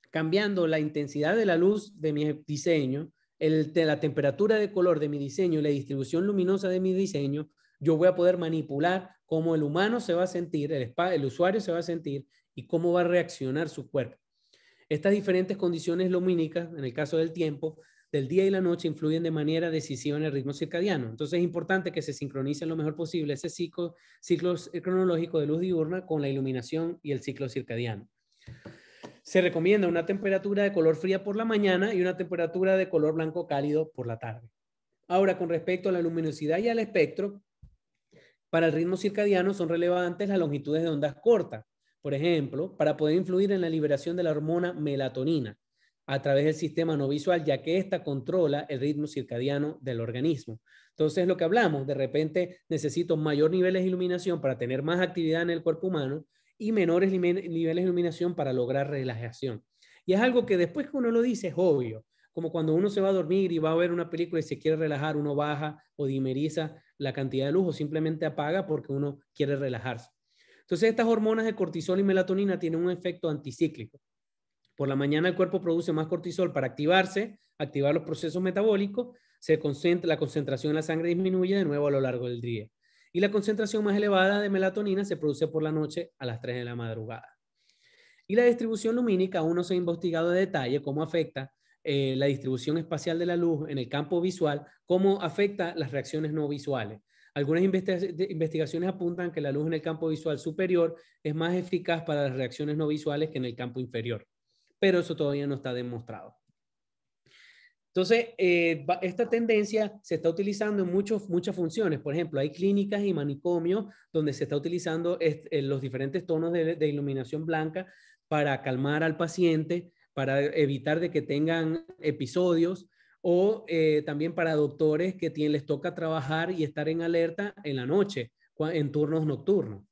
cambiando la intensidad de la luz de mi diseño, de la temperatura de color de mi diseño y la distribución luminosa de mi diseño, yo voy a poder manipular cómo el humano se va a sentir, el usuario se va a sentir y cómo va a reaccionar su cuerpo. Estas diferentes condiciones lumínicas, en el caso del tiempo, del día y la noche, influyen de manera decisiva en el ritmo circadiano. Entonces es importante que se sincronice lo mejor posible ese ciclo cronológico de luz diurna con la iluminación y el ciclo circadiano. Se recomienda una temperatura de color fría por la mañana y una temperatura de color blanco cálido por la tarde. Ahora, con respecto a la luminosidad y al espectro, para el ritmo circadiano son relevantes las longitudes de ondas cortas, por ejemplo, para poder influir en la liberación de la hormona melatonina a través del sistema no visual, ya que ésta controla el ritmo circadiano del organismo. Entonces, lo que hablamos, de repente necesito mayor niveles de iluminación para tener más actividad en el cuerpo humano y menores niveles de iluminación para lograr relajación. Y es algo que después que uno lo dice es obvio, como cuando uno se va a dormir y va a ver una película y se quiere relajar, uno baja o dimeriza la cantidad de luz o simplemente apaga porque uno quiere relajarse. Entonces, estas hormonas de cortisol y melatonina tienen un efecto anticíclico. Por la mañana el cuerpo produce más cortisol para activarse, activar los procesos metabólicos, la concentración en la sangre disminuye de nuevo a lo largo del día. Y la concentración más elevada de melatonina se produce por la noche a las 3 de la madrugada. Y la distribución lumínica aún no se ha investigado de detalle cómo afecta la distribución espacial de la luz en el campo visual, cómo afecta las reacciones no visuales. Algunas investigaciones apuntan que la luz en el campo visual superior es más eficaz para las reacciones no visuales que en el campo inferior, pero eso todavía no está demostrado. Entonces, esta tendencia se está utilizando en muchas funciones. Por ejemplo, hay clínicas y manicomios donde se está utilizando los diferentes tonos de iluminación blanca para calmar al paciente, para evitar de que tengan episodios, o también para doctores que les toca trabajar y estar en alerta en la noche, en turnos nocturnos.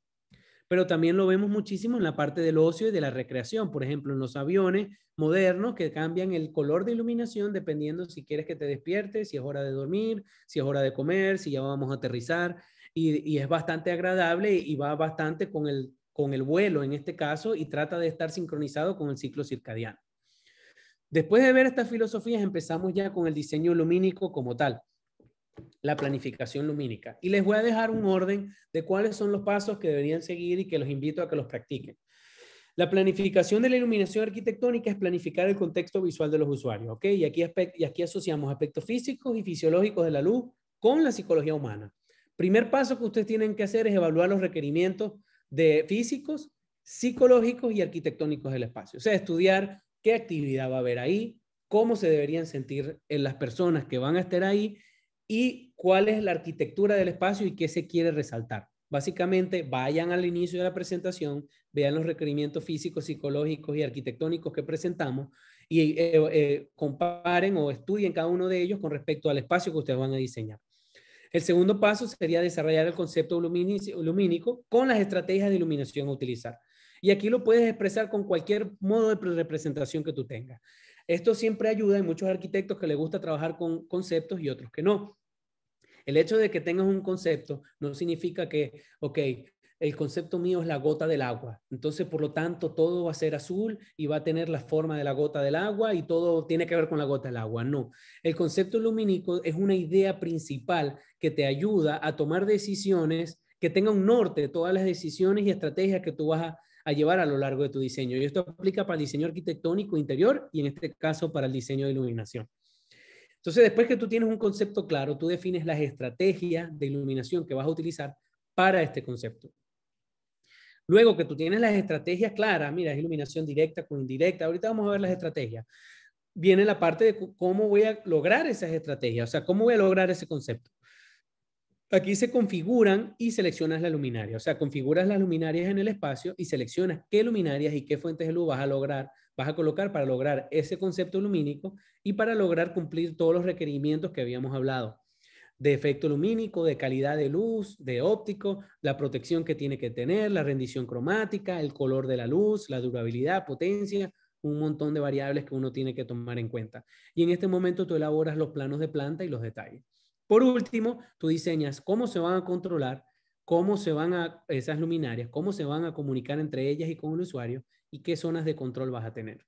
Pero también lo vemos muchísimo en la parte del ocio y de la recreación. Por ejemplo, en los aviones modernos que cambian el color de iluminación dependiendo si quieres que te despiertes, si es hora de dormir, si es hora de comer, si ya vamos a aterrizar. Y es bastante agradable y va bastante con el vuelo en este caso, y trata de estar sincronizado con el ciclo circadiano. Después de ver estas filosofías, empezamos ya con el diseño lumínico como tal, la planificación lumínica. Y les voy a dejar un orden de cuáles son los pasos que deberían seguir y que los invito a que los practiquen. La planificación de la iluminación arquitectónica es planificar el contexto visual de los usuarios, ¿ok? Y aquí asociamos aspectos físicos y fisiológicos de la luz con la psicología humana. Primer paso que ustedes tienen que hacer es evaluar los requerimientos de físicos, psicológicos y arquitectónicos del espacio. O sea, estudiar qué actividad va a haber ahí, cómo se deberían sentir las personas que van a estar ahí y cuál es la arquitectura del espacio y qué se quiere resaltar. Básicamente, vayan al inicio de la presentación, vean los requerimientos físicos, psicológicos y arquitectónicos que presentamos y comparen o estudien cada uno de ellos con respecto al espacio que ustedes van a diseñar. El segundo paso sería desarrollar el concepto lumínico con las estrategias de iluminación a utilizar. Y aquí lo puedes expresar con cualquier modo de representación que tú tengas. Esto siempre ayuda. Hay muchos arquitectos que les gusta trabajar con conceptos y otros que no. El hecho de que tengas un concepto no significa que, ok, el concepto mío es la gota del agua. Entonces, por lo tanto, todo va a ser azul y va a tener la forma de la gota del agua y todo tiene que ver con la gota del agua. No. El concepto lumínico es una idea principal que te ayuda a tomar decisiones, que tenga un norte de todas las decisiones y estrategias que tú vas a llevar a lo largo de tu diseño. Y esto aplica para el diseño arquitectónico interior y en este caso para el diseño de iluminación. Entonces, después que tú tienes un concepto claro, tú defines las estrategias de iluminación que vas a utilizar para este concepto. Luego que tú tienes las estrategias claras, mira, es iluminación directa con indirecta, ahorita vamos a ver las estrategias. Viene la parte de cómo voy a lograr esas estrategias, o sea, cómo voy a lograr ese concepto. Aquí se configuran y seleccionas la luminaria, o sea, configuras las luminarias en el espacio y seleccionas qué luminarias y qué fuentes de luz vas a colocar para lograr ese concepto lumínico y para lograr cumplir todos los requerimientos que habíamos hablado, de efecto lumínico, de calidad de luz, de óptico, la protección que tiene que tener, la rendición cromática, el color de la luz, la durabilidad, potencia, un montón de variables que uno tiene que tomar en cuenta. Y en este momento tú elaboras los planos de planta y los detalles. Por último, tú diseñas cómo se van a controlar, cómo se van a esas luminarias, cómo se van a comunicar entre ellas y con el usuario y qué zonas de control vas a tener.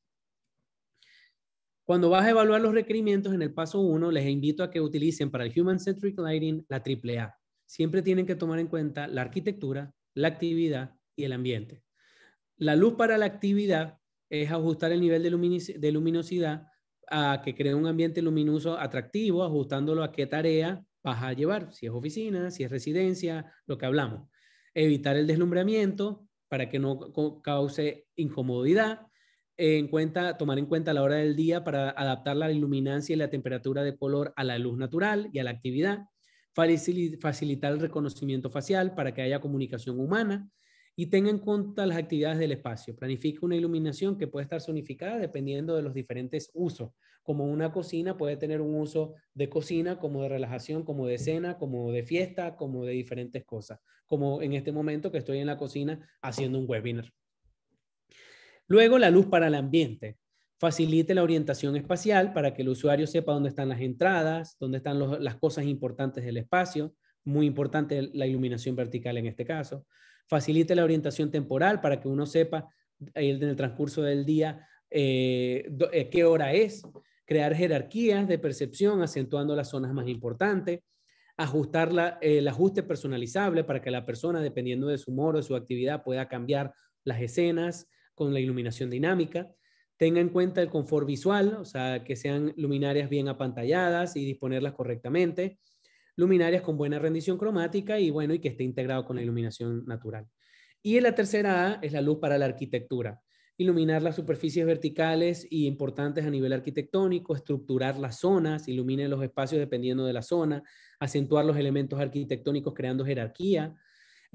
Cuando vas a evaluar los requerimientos en el paso 1, les invito a que utilicen para el Human Centric Lighting la AAA. Siempre tienen que tomar en cuenta la arquitectura, la actividad y el ambiente. La luz para la actividad es ajustar el nivel de luminosidad a que cree un ambiente luminoso atractivo, ajustándolo a qué tarea vas a llevar, si es oficina, si es residencia, lo que hablamos. Evitar el deslumbramiento para que no cause incomodidad. Tomar en cuenta la hora del día para adaptar la iluminancia y la temperatura de color a la luz natural y a la actividad. Facilitar el reconocimiento facial para que haya comunicación humana. Y tenga en cuenta las actividades del espacio. Planifique una iluminación que puede estar zonificada dependiendo de los diferentes usos. Como una cocina puede tener un uso de cocina, como de relajación, como de cena, como de fiesta, como de diferentes cosas. Como en este momento que estoy en la cocina haciendo un webinar. Luego, la luz para el ambiente. Facilite la orientación espacial para que el usuario sepa dónde están las entradas, dónde están las cosas importantes del espacio. Muy importante la iluminación vertical en este caso. Facilite la orientación temporal para que uno sepa en el transcurso del día qué hora es. Crear jerarquías de percepción acentuando las zonas más importantes. Ajustar el ajuste personalizable para que la persona, dependiendo de su humor o de su actividad, pueda cambiar las escenas con la iluminación dinámica. Tenga en cuenta el confort visual, o sea, que sean luminarias bien apantalladas y disponerlas correctamente. Luminarias con buena rendición cromática y bueno, y que esté integrado con la iluminación natural. Y la tercera A es la luz para la arquitectura. iluminar las superficies verticales y importantes a nivel arquitectónico, estructurar las zonas, ilumine los espacios dependiendo de la zona, acentuar los elementos arquitectónicos creando jerarquía,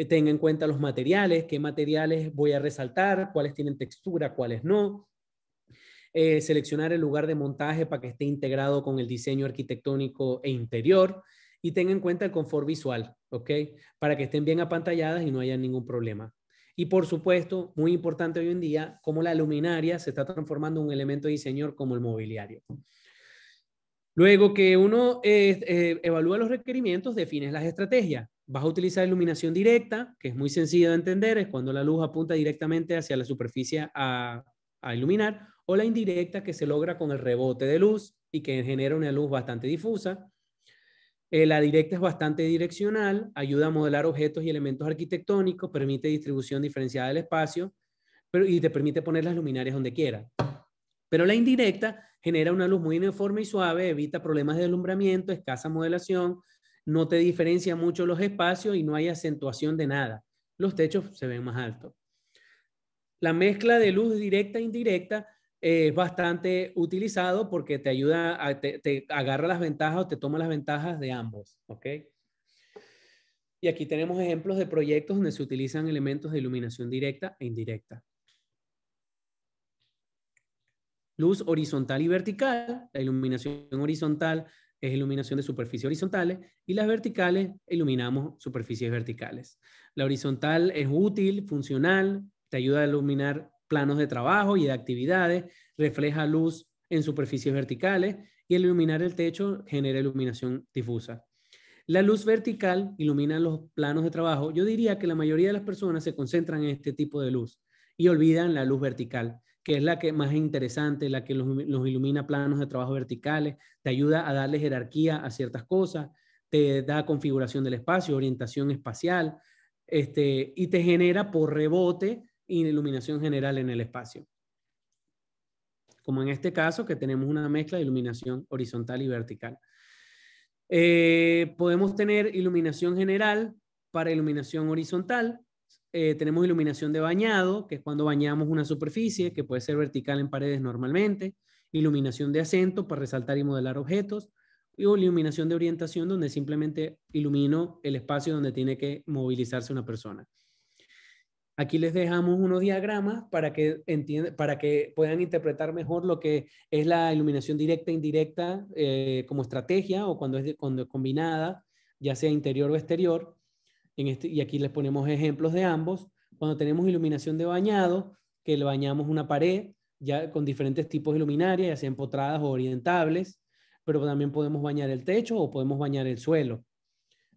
tenga en cuenta los materiales, qué materiales voy a resaltar, cuáles tienen textura, cuáles no, seleccionar el lugar de montaje para que esté integrado con el diseño arquitectónico e interior, y tenga en cuenta el confort visual, ¿ok? Para que estén bien apantalladas y no haya ningún problema. Y por supuesto, muy importante hoy en día, cómo la luminaria se está transformando en un elemento de diseño como el mobiliario. Luego que uno evalúa los requerimientos, defines las estrategias. Vas a utilizar iluminación directa, que es muy sencilla de entender, es cuando la luz apunta directamente hacia la superficie a iluminar, o la indirecta, que se logra con el rebote de luz y que genera una luz bastante difusa. La directa es bastante direccional, ayuda a modelar objetos y elementos arquitectónicos, permite distribución diferenciada del espacio y te permite poner las luminarias donde quieras. Pero la indirecta genera una luz muy uniforme y suave, evita problemas de alumbramiento, escasa modelación, no te diferencia mucho los espacios y no hay acentuación de nada. Los techos se ven más altos. La mezcla de luz directa e indirecta es bastante utilizado porque te ayuda, te agarra las ventajas o te toma las ventajas de ambos, ¿ok? Y aquí tenemos ejemplos de proyectos donde se utilizan elementos de iluminación directa e indirecta. Luz horizontal y vertical. La iluminación horizontal es iluminación de superficies horizontales y las verticales iluminamos superficies verticales. La horizontal es útil, funcional, te ayuda a iluminar planos de trabajo y de actividades, refleja luz en superficies verticales y al iluminar el techo genera iluminación difusa. La luz vertical ilumina los planos de trabajo. Yo diría que la mayoría de las personas se concentran en este tipo de luz y olvidan la luz vertical, que es la que más interesante, la que los ilumina planos de trabajo verticales, te ayuda a darle jerarquía a ciertas cosas, te da configuración del espacio, orientación espacial, y te genera por rebote iluminación general en el espacio. Como en este caso, que tenemos una mezcla de iluminación horizontal y vertical. Podemos tener iluminación general para iluminación horizontal. Tenemos iluminación de bañado, que es cuando bañamos una superficie, que puede ser vertical en paredes normalmente. Iluminación de acento para resaltar y modelar objetos. Y iluminación de orientación, donde simplemente ilumino el espacio donde tiene que movilizarse una persona. Aquí les dejamos unos diagramas para que puedan interpretar mejor lo que es la iluminación directa e indirecta como estrategia o cuando es combinada, ya sea interior o exterior. Y aquí les ponemos ejemplos de ambos. Cuando tenemos iluminación de bañado, que le bañamos una pared ya con diferentes tipos de luminarias, ya sean empotradas o orientables, pero también podemos bañar el techo o podemos bañar el suelo,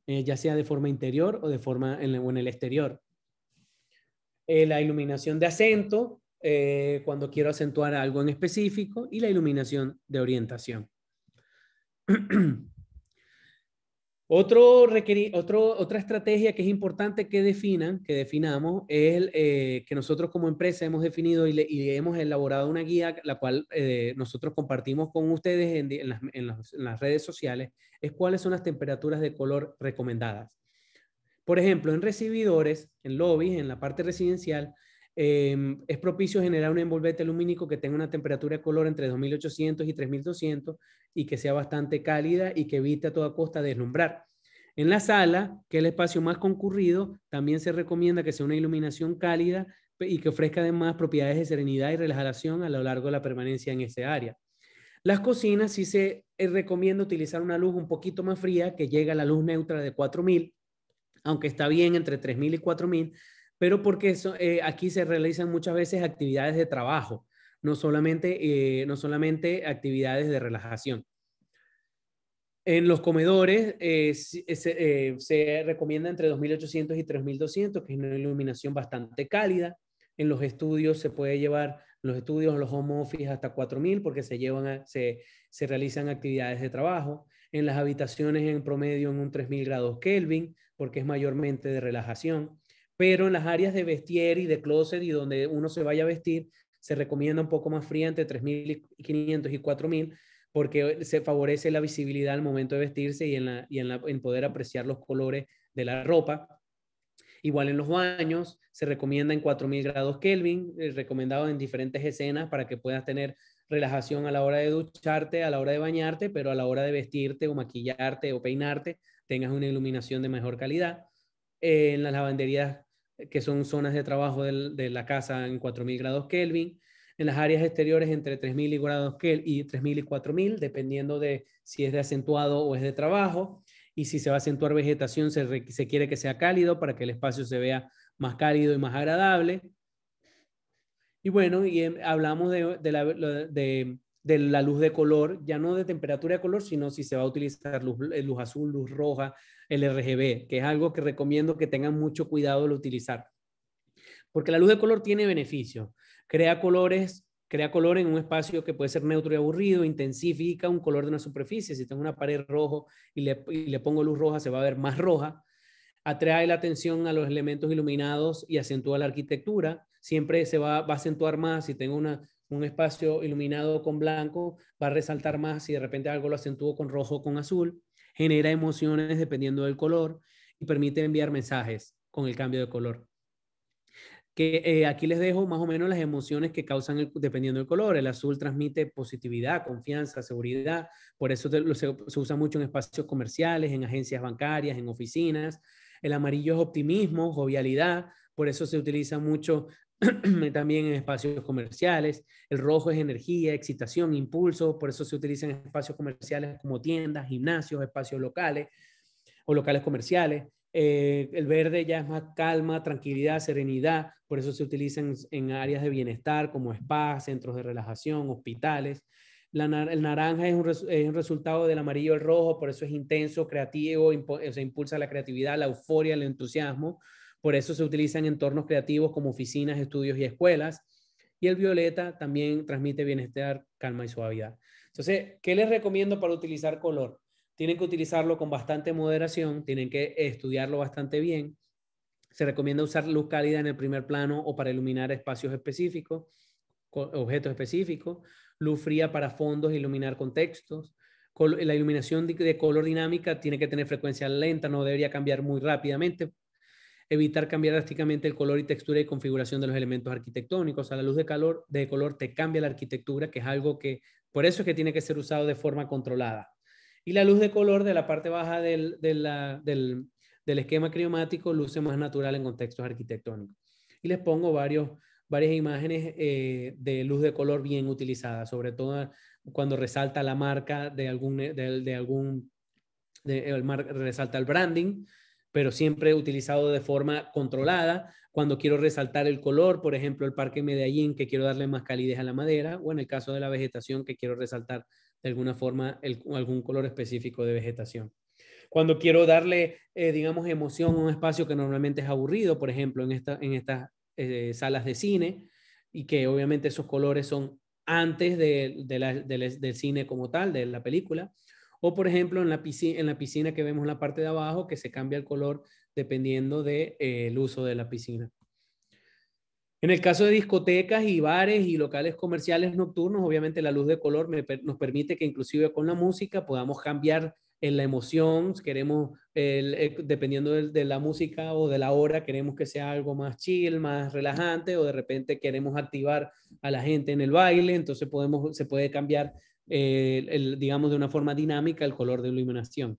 ya sea de forma interior o de forma en el exterior. La iluminación de acento, cuando quiero acentuar algo en específico, y la iluminación de orientación. Otra estrategia que es importante que definamos, es que nosotros como empresa hemos definido y hemos elaborado una guía, la cual nosotros compartimos con ustedes en las redes sociales, es cuáles son las temperaturas de color recomendadas. Por ejemplo, en recibidores, en lobbies, en la parte residencial, es propicio generar un envolvente lumínico que tenga una temperatura de color entre 2800 y 3200 y que sea bastante cálida y que evite a toda costa deslumbrar. En la sala, que es el espacio más concurrido, también se recomienda que sea una iluminación cálida y que ofrezca además propiedades de serenidad y relajación a lo largo de la permanencia en ese área. Las cocinas sí se recomienda utilizar una luz un poquito más fría que llega a la luz neutra de 4000, aunque está bien entre 3000 y 4000, pero porque aquí se realizan muchas veces actividades de trabajo, no solamente actividades de relajación. En los comedores se recomienda entre 2800 y 3200, que es una iluminación bastante cálida. En los estudios se puede llevar, los estudios o los home office hasta 4000 porque se realizan actividades de trabajo. En las habitaciones en promedio en un 3000 grados Kelvin, porque es mayormente de relajación. Pero en las áreas de vestier y de closet y donde uno se vaya a vestir, se recomienda un poco más fría entre 3500 y 4000, porque se favorece la visibilidad al momento de vestirse y en poder apreciar los colores de la ropa. Igual en los baños, se recomienda en 4000 grados Kelvin, recomendado en diferentes escenas para que puedas tener relajación a la hora de ducharte, a la hora de bañarte, pero a la hora de vestirte o maquillarte o peinarte, tengas una iluminación de mejor calidad. En las lavanderías, que son zonas de trabajo de la casa en 4000 grados Kelvin. En las áreas exteriores entre 3000 grados Kelvin y 3000 y 4000, dependiendo de si es de acentuado o es de trabajo. Y si se va a acentuar vegetación, se quiere que sea cálido para que el espacio se vea más cálido y más agradable. Y bueno, hablamos de la luz de color, ya no de temperatura de color, sino si se va a utilizar luz azul, luz roja, el RGB, que es algo que recomiendo que tengan mucho cuidado al utilizar. Porque la luz de color tiene beneficios. Crea color en un espacio que puede ser neutro y aburrido, intensifica un color de una superficie. Si tengo una pared rojo y le pongo luz roja, se va a ver más roja. Atrae la atención a los elementos iluminados y acentúa la arquitectura. Siempre se va a acentuar más. Si tengo un espacio iluminado con blanco, va a resaltar más. Si de repente algo lo acentúo con rojo o con azul, genera emociones dependiendo del color y permite enviar mensajes con el cambio de color. Aquí les dejo más o menos las emociones que causan dependiendo del color. El azul transmite positividad, confianza, seguridad. Por eso se usa mucho en espacios comerciales, en agencias bancarias, en oficinas. El amarillo es optimismo, jovialidad. Por eso se utiliza mucho también en espacios comerciales. El rojo es energía, excitación, impulso. Por eso se utiliza en espacios comerciales como tiendas, gimnasios, espacios locales o locales comerciales. El verde ya es más calma, tranquilidad, serenidad, por eso se utiliza en áreas de bienestar como spas, centros de relajación, hospitales. El naranja es un resultado del amarillo y el rojo, por eso es intenso, creativo, se impulsa la creatividad, la euforia, el entusiasmo. Por eso se utiliza en entornos creativos como oficinas, estudios y escuelas. Y el violeta también transmite bienestar, calma y suavidad. Entonces, ¿qué les recomiendo para utilizar color? Tienen que utilizarlo con bastante moderación, tienen que estudiarlo bastante bien. Se recomienda usar luz cálida en el primer plano o para iluminar espacios específicos, objetos específicos, luz fría para fondos, iluminar contextos. La iluminación de color dinámica tiene que tener frecuencia lenta, no debería cambiar muy rápidamente. Evitar cambiar drásticamente el color y textura y configuración de los elementos arquitectónicos. A la luz de color te cambia la arquitectura, que es algo que, por eso es que tiene que ser usado de forma controlada. Y la luz de color de la parte baja del esquema cromático luce más natural en contextos arquitectónicos. Y les pongo varias imágenes de luz de color bien utilizada, sobre todo cuando resalta la marca resalta el branding, pero siempre utilizado de forma controlada. Cuando quiero resaltar el color, por ejemplo, el Parque Medellín, que quiero darle más calidez a la madera, o en el caso de la vegetación, que quiero resaltar de alguna forma algún color específico de vegetación. Cuando quiero darle, digamos, emoción a un espacio que normalmente es aburrido, por ejemplo, en estas salas de cine, y que obviamente esos colores son antes del cine como tal, de la película, o por ejemplo en la piscina que vemos en la parte de abajo, que se cambia el color dependiendo del uso de la piscina. En el caso de discotecas y bares y locales comerciales nocturnos, obviamente la luz de color nos permite que inclusive con la música podamos cambiar en la emoción. Queremos, dependiendo de la música o de la hora, queremos que sea algo más chill, más relajante, o de repente queremos activar a la gente en el baile, entonces se puede cambiar, digamos, de una forma dinámica el color de iluminación.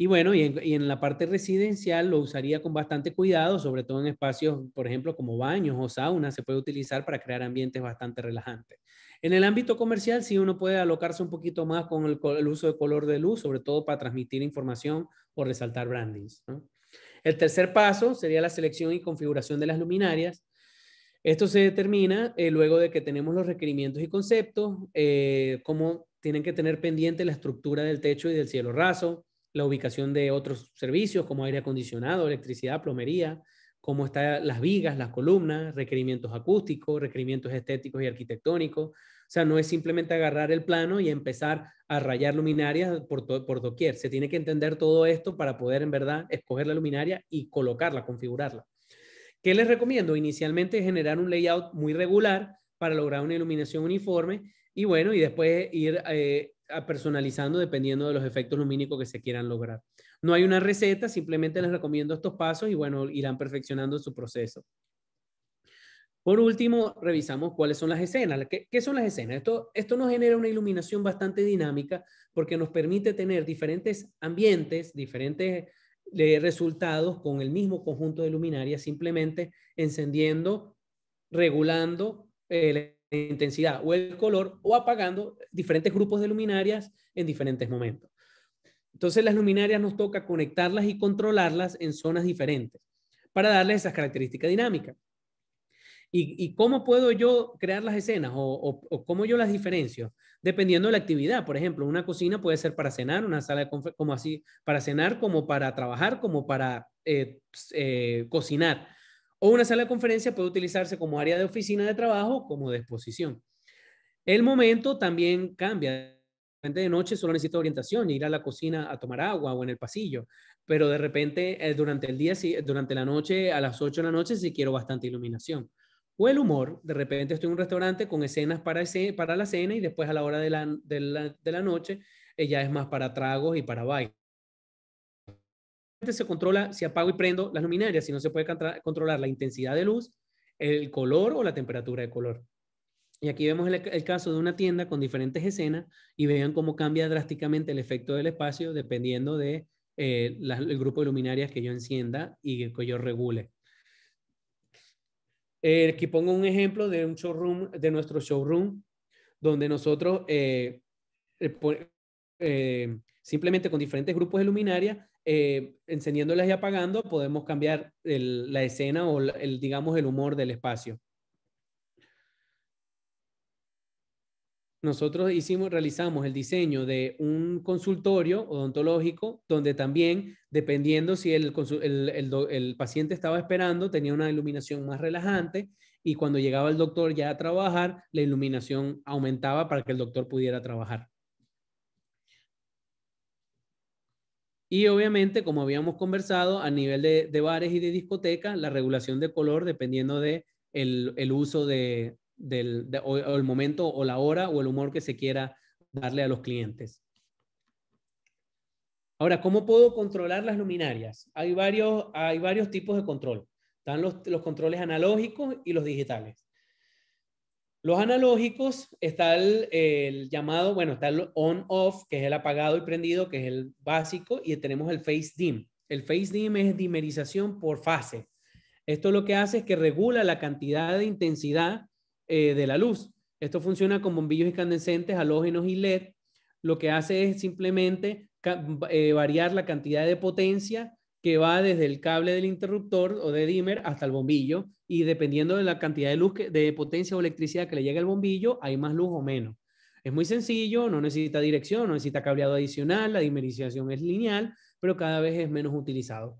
Y bueno, y en la parte residencial lo usaría con bastante cuidado, sobre todo en espacios, por ejemplo, como baños o saunas, se puede utilizar para crear ambientes bastante relajantes. En el ámbito comercial, sí uno puede alocarse un poquito más con el uso de color de luz, sobre todo para transmitir información o resaltar brandings, ¿no? El tercer paso sería la selección y configuración de las luminarias. Esto se determina luego de que tenemos los requerimientos y conceptos, cómo tienen que tener pendiente la estructura del techo y del cielo raso, la ubicación de otros servicios como aire acondicionado, electricidad, plomería, cómo están las vigas, las columnas, requerimientos acústicos, requerimientos estéticos y arquitectónicos. O sea, no es simplemente agarrar el plano y empezar a rayar luminarias por doquier. Se tiene que entender todo esto para poder en verdad escoger la luminaria y colocarla, configurarla. ¿Qué les recomiendo? Inicialmente generar un layout muy regular para lograr una iluminación uniforme y bueno, y después ir personalizando dependiendo de los efectos lumínicos que se quieran lograr. No hay una receta, simplemente les recomiendo estos pasos y bueno, irán perfeccionando su proceso. Por último, revisamos cuáles son las escenas. ¿Qué son las escenas? Esto nos genera una iluminación bastante dinámica porque nos permite tener diferentes ambientes, diferentes resultados con el mismo conjunto de luminarias, simplemente encendiendo, regulando la intensidad o el color o apagando diferentes grupos de luminarias en diferentes momentos. Entonces las luminarias nos toca conectarlas y controlarlas en zonas diferentes para darles esas características dinámicas. ¿Y cómo puedo yo crear las escenas o cómo yo las diferencio? Dependiendo de la actividad. Por ejemplo, una cocina puede ser para cenar, una sala de como así, para cenar, como para trabajar, como para cocinar. O una sala de conferencia puede utilizarse como área de oficina de trabajo, como de exposición. El momento también cambia. De noche solo necesito orientación, ir a la cocina a tomar agua o en el pasillo, pero de repente durante el día, durante la noche, a las 8 de la noche, sí quiero bastante iluminación. O el humor, de repente estoy en un restaurante con escenas para la cena y después a la hora de la noche ya es más para tragos y para baile. Se controla si apago y prendo las luminarias, si no se puede controlar la intensidad de luz, el color o la temperatura de color. Y aquí vemos el caso de una tienda con diferentes escenas y vean cómo cambia drásticamente el efecto del espacio dependiendo de el grupo de luminarias que yo encienda y que yo regule. Aquí pongo un ejemplo de un showroom, de nuestro showroom, donde nosotros simplemente con diferentes grupos de luminaria, encendiéndolas y apagando, podemos cambiar la escena o digamos, el humor del espacio. Nosotros realizamos el diseño de un consultorio odontológico donde también, dependiendo si el paciente estaba esperando, tenía una iluminación más relajante y cuando llegaba el doctor ya a trabajar, la iluminación aumentaba para que el doctor pudiera trabajar. Y obviamente, como habíamos conversado, a nivel de bares y de discotecas, la regulación de color dependiendo de el uso o el momento o la hora o el humor que se quiera darle a los clientes. Ahora, ¿cómo puedo controlar las luminarias? Hay varios tipos de control. Están los controles analógicos y los digitales. Los analógicos está el llamado, bueno, está el on-off, que es el apagado y prendido, que es el básico, y tenemos el phase dim. El phase dim es dimerización por fase. Esto lo que hace es que regula la cantidad de intensidad de la luz. Esto funciona con bombillos incandescentes, halógenos y LED. Lo que hace es simplemente variar la cantidad de potencia que va desde el cable del interruptor o de dimmer hasta el bombillo y dependiendo de la cantidad de luz, de potencia o electricidad que le llegue al bombillo, hay más luz o menos. Es muy sencillo, no necesita dirección, no necesita cableado adicional, la dimerización es lineal, pero cada vez es menos utilizado.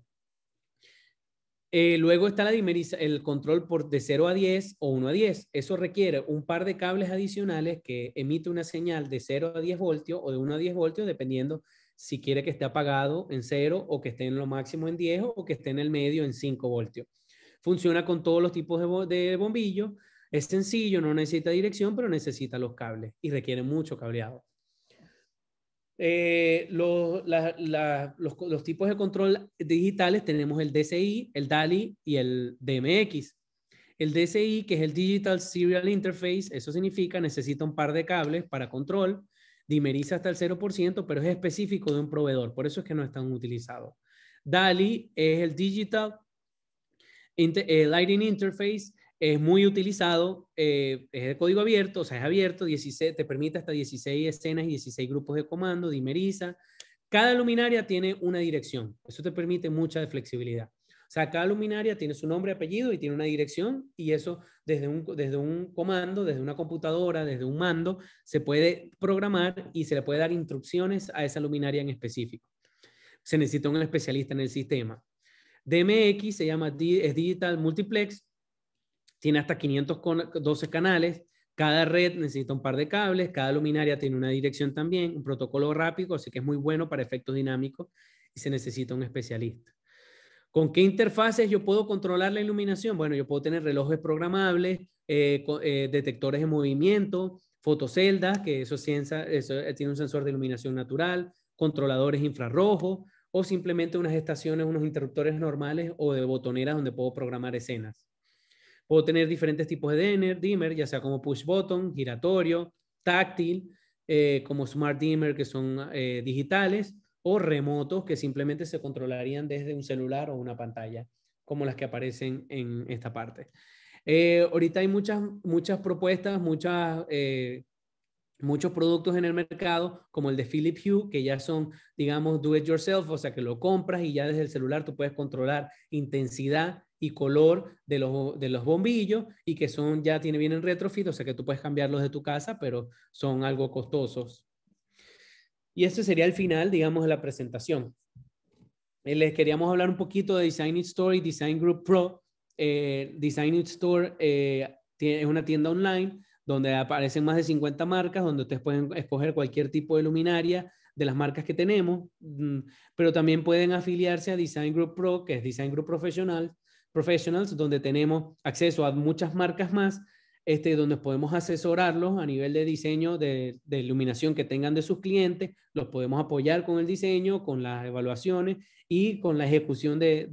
Luego está el control de 0 a 10 o 1 a 10. Eso requiere un par de cables adicionales que emite una señal de 0 a 10 voltios o de 1 a 10 voltios, dependiendo si quiere que esté apagado en 0 o que esté en lo máximo en 10 o que esté en el medio en 5 voltios. Funciona con todos los tipos de bombillos. Es sencillo, no necesita dirección, pero necesita los cables y requiere mucho cableado. Los tipos de control digitales tenemos el DCI, el DALI y el DMX. El DCI, que es el Digital Serial Interface, eso significa necesita un par de cables para control, dimeriza hasta el 0%, pero es específico de un proveedor, por eso es que no están utilizados. DALI es el Digital Lighting Interface, es muy utilizado, es de código abierto, o sea, es abierto, te permite hasta 16 escenas y 16 grupos de comando, dimeriza. Cada luminaria tiene una dirección, eso te permite mucha flexibilidad. O sea, cada luminaria tiene su nombre, apellido y tiene una dirección y eso desde un comando, desde una computadora, desde un mando, se puede programar y se le puede dar instrucciones a esa luminaria en específico. Se necesita un especialista en el sistema. DMX se llama es Digital Multiplex, tiene hasta 512 canales, cada red necesita un par de cables, cada luminaria tiene una dirección también, un protocolo rápido, así que es muy bueno para efectos dinámicos y se necesita un especialista. ¿Con qué interfaces yo puedo controlar la iluminación? Bueno, yo puedo tener relojes programables, detectores de movimiento, fotoceldas, que eso tiene un sensor de iluminación natural, controladores infrarrojos o simplemente unas estaciones, unos interruptores normales o de botoneras donde puedo programar escenas. Puedo tener diferentes tipos de dimmer, ya sea como push button, giratorio, táctil, como smart dimmer que son digitales o remotos que simplemente se controlarían desde un celular o una pantalla, como las que aparecen en esta parte. Ahorita hay muchas propuestas, muchos productos en el mercado, como el de Philip Hue, que ya son, digamos, do it yourself, o sea, que lo compras y ya desde el celular tú puedes controlar intensidad y color de los bombillos y que ya vienen retrofit, o sea, que tú puedes cambiarlos de tu casa, pero son algo costosos. Y este sería el final, digamos, de la presentación. Les queríamos hablar un poquito de Design It Store y Design Group Pro. Design It Store es una tienda online donde aparecen más de 50 marcas, donde ustedes pueden escoger cualquier tipo de luminaria de las marcas que tenemos, pero también pueden afiliarse a Design Group Pro, que es Design Group Professionals, donde tenemos acceso a muchas marcas más, donde podemos asesorarlos a nivel de diseño de iluminación que tengan de sus clientes, los podemos apoyar con el diseño, con las evaluaciones y con la ejecución de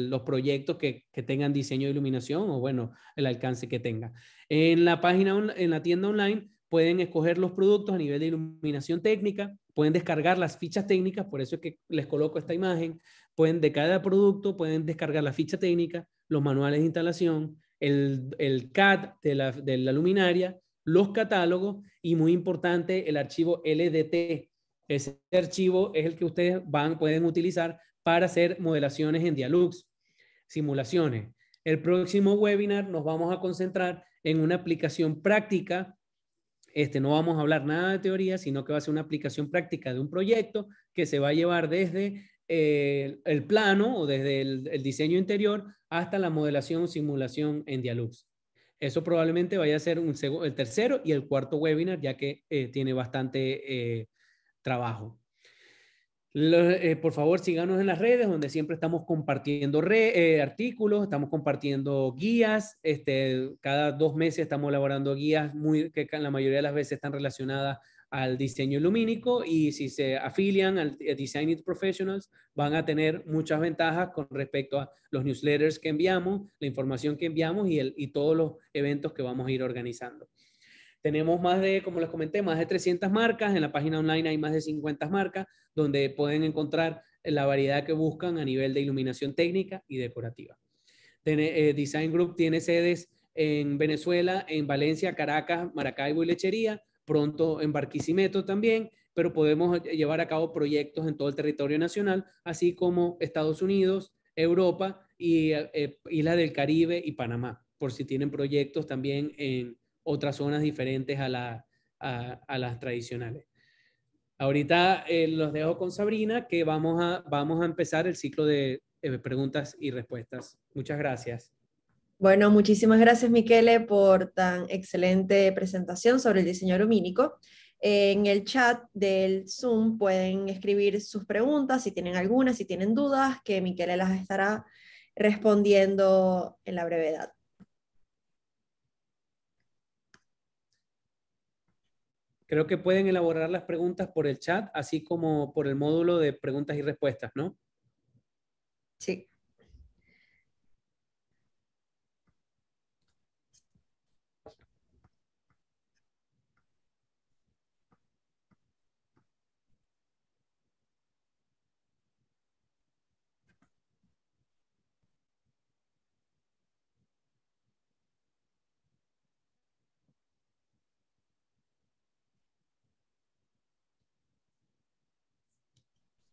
los proyectos que tengan diseño de iluminación o, bueno, el alcance que tenga. En la tienda online pueden escoger los productos a nivel de iluminación técnica, pueden descargar las fichas técnicas, por eso es que les coloco esta imagen, de cada producto pueden descargar la ficha técnica, los manuales de instalación, el CAD de la luminaria, los catálogos y, muy importante, el archivo LDT. Ese archivo es el que ustedes pueden utilizar para hacer modelaciones en Dialux, simulaciones. El próximo webinar nos vamos a concentrar en una aplicación práctica. No vamos a hablar nada de teoría, sino que va a ser una aplicación práctica de un proyecto que se va a llevar desde el plano o desde el diseño interior hasta la modelación o simulación en Dialux. Eso probablemente vaya a ser el tercero y el cuarto webinar, ya que tiene bastante trabajo. Por favor, síganos en las redes, donde siempre estamos compartiendo artículos, estamos compartiendo guías. Cada 2 meses estamos elaborando guías que la mayoría de las veces están relacionadas al diseño lumínico, y si se afilian al Design It Professionals van a tener muchas ventajas con respecto a los newsletters que enviamos, la información que enviamos y todos los eventos que vamos a ir organizando. Tenemos como les comenté, más de 300 marcas. En la página online hay más de 50 marcas donde pueden encontrar la variedad que buscan a nivel de iluminación técnica y decorativa. Design Group tiene sedes en Venezuela, en Valencia, Caracas, Maracaibo y Lechería, pronto en Barquisimeto también, pero podemos llevar a cabo proyectos en todo el territorio nacional, así como Estados Unidos, Europa y Islas del Caribe y Panamá, por si tienen proyectos también en otras zonas diferentes a las tradicionales. Ahorita los dejo con Sabrina, que vamos a empezar el ciclo de preguntas y respuestas. Muchas gracias. Bueno, muchísimas gracias, Michele, por tan excelente presentación sobre el diseño lumínico. En el chat del Zoom pueden escribir sus preguntas, si tienen algunas, si tienen dudas, que Michele las estará respondiendo en la brevedad. Creo que pueden elaborar las preguntas por el chat, así como por el módulo de preguntas y respuestas, ¿no? Sí.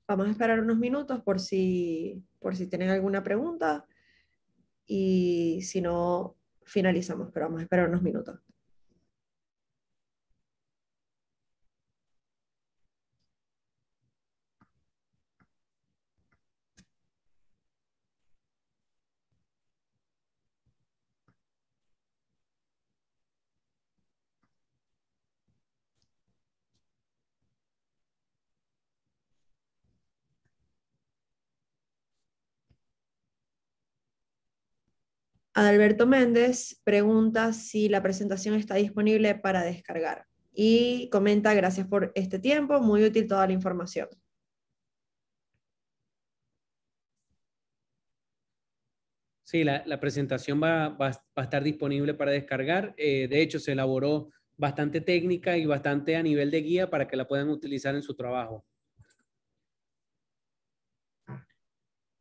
Vamos a esperar unos minutos por si tienen alguna pregunta, y si no, finalizamos, pero vamos a esperar unos minutos. Adalberto Méndez pregunta si la presentación está disponible para descargar y comenta: gracias por este tiempo, muy útil toda la información. Sí, la presentación va a estar disponible para descargar. De hecho, se elaboró bastante técnica y bastante a nivel de guía para que la puedan utilizar en su trabajo.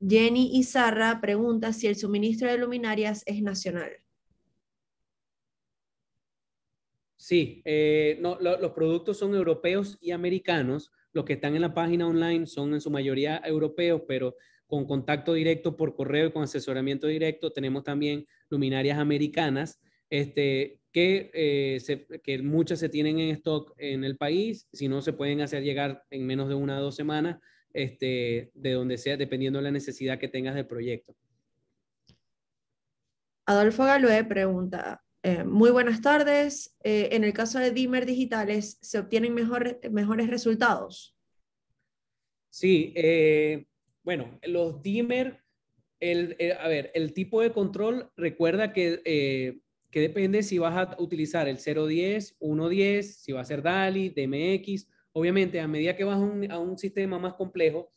Jenny Izarra pregunta si el suministro de luminarias es nacional. Sí, no, los productos son europeos y americanos. Los que están en la página online son en su mayoría europeos, pero con contacto directo por correo y con asesoramiento directo tenemos también luminarias americanas, que muchas se tienen en stock en el país, si no se pueden hacer llegar en menos de 1 o 2 semanas, de donde sea, dependiendo de la necesidad que tengas del proyecto. Adolfo Galué pregunta: muy buenas tardes. En el caso de dimmer digitales, ¿se obtienen mejores resultados? Sí, bueno, los dimmer, a ver, el tipo de control, recuerda que depende si vas a utilizar el 010, 110, si va a ser DALI, DMX. Obviamente, a medida que vas a un sistema más complejo,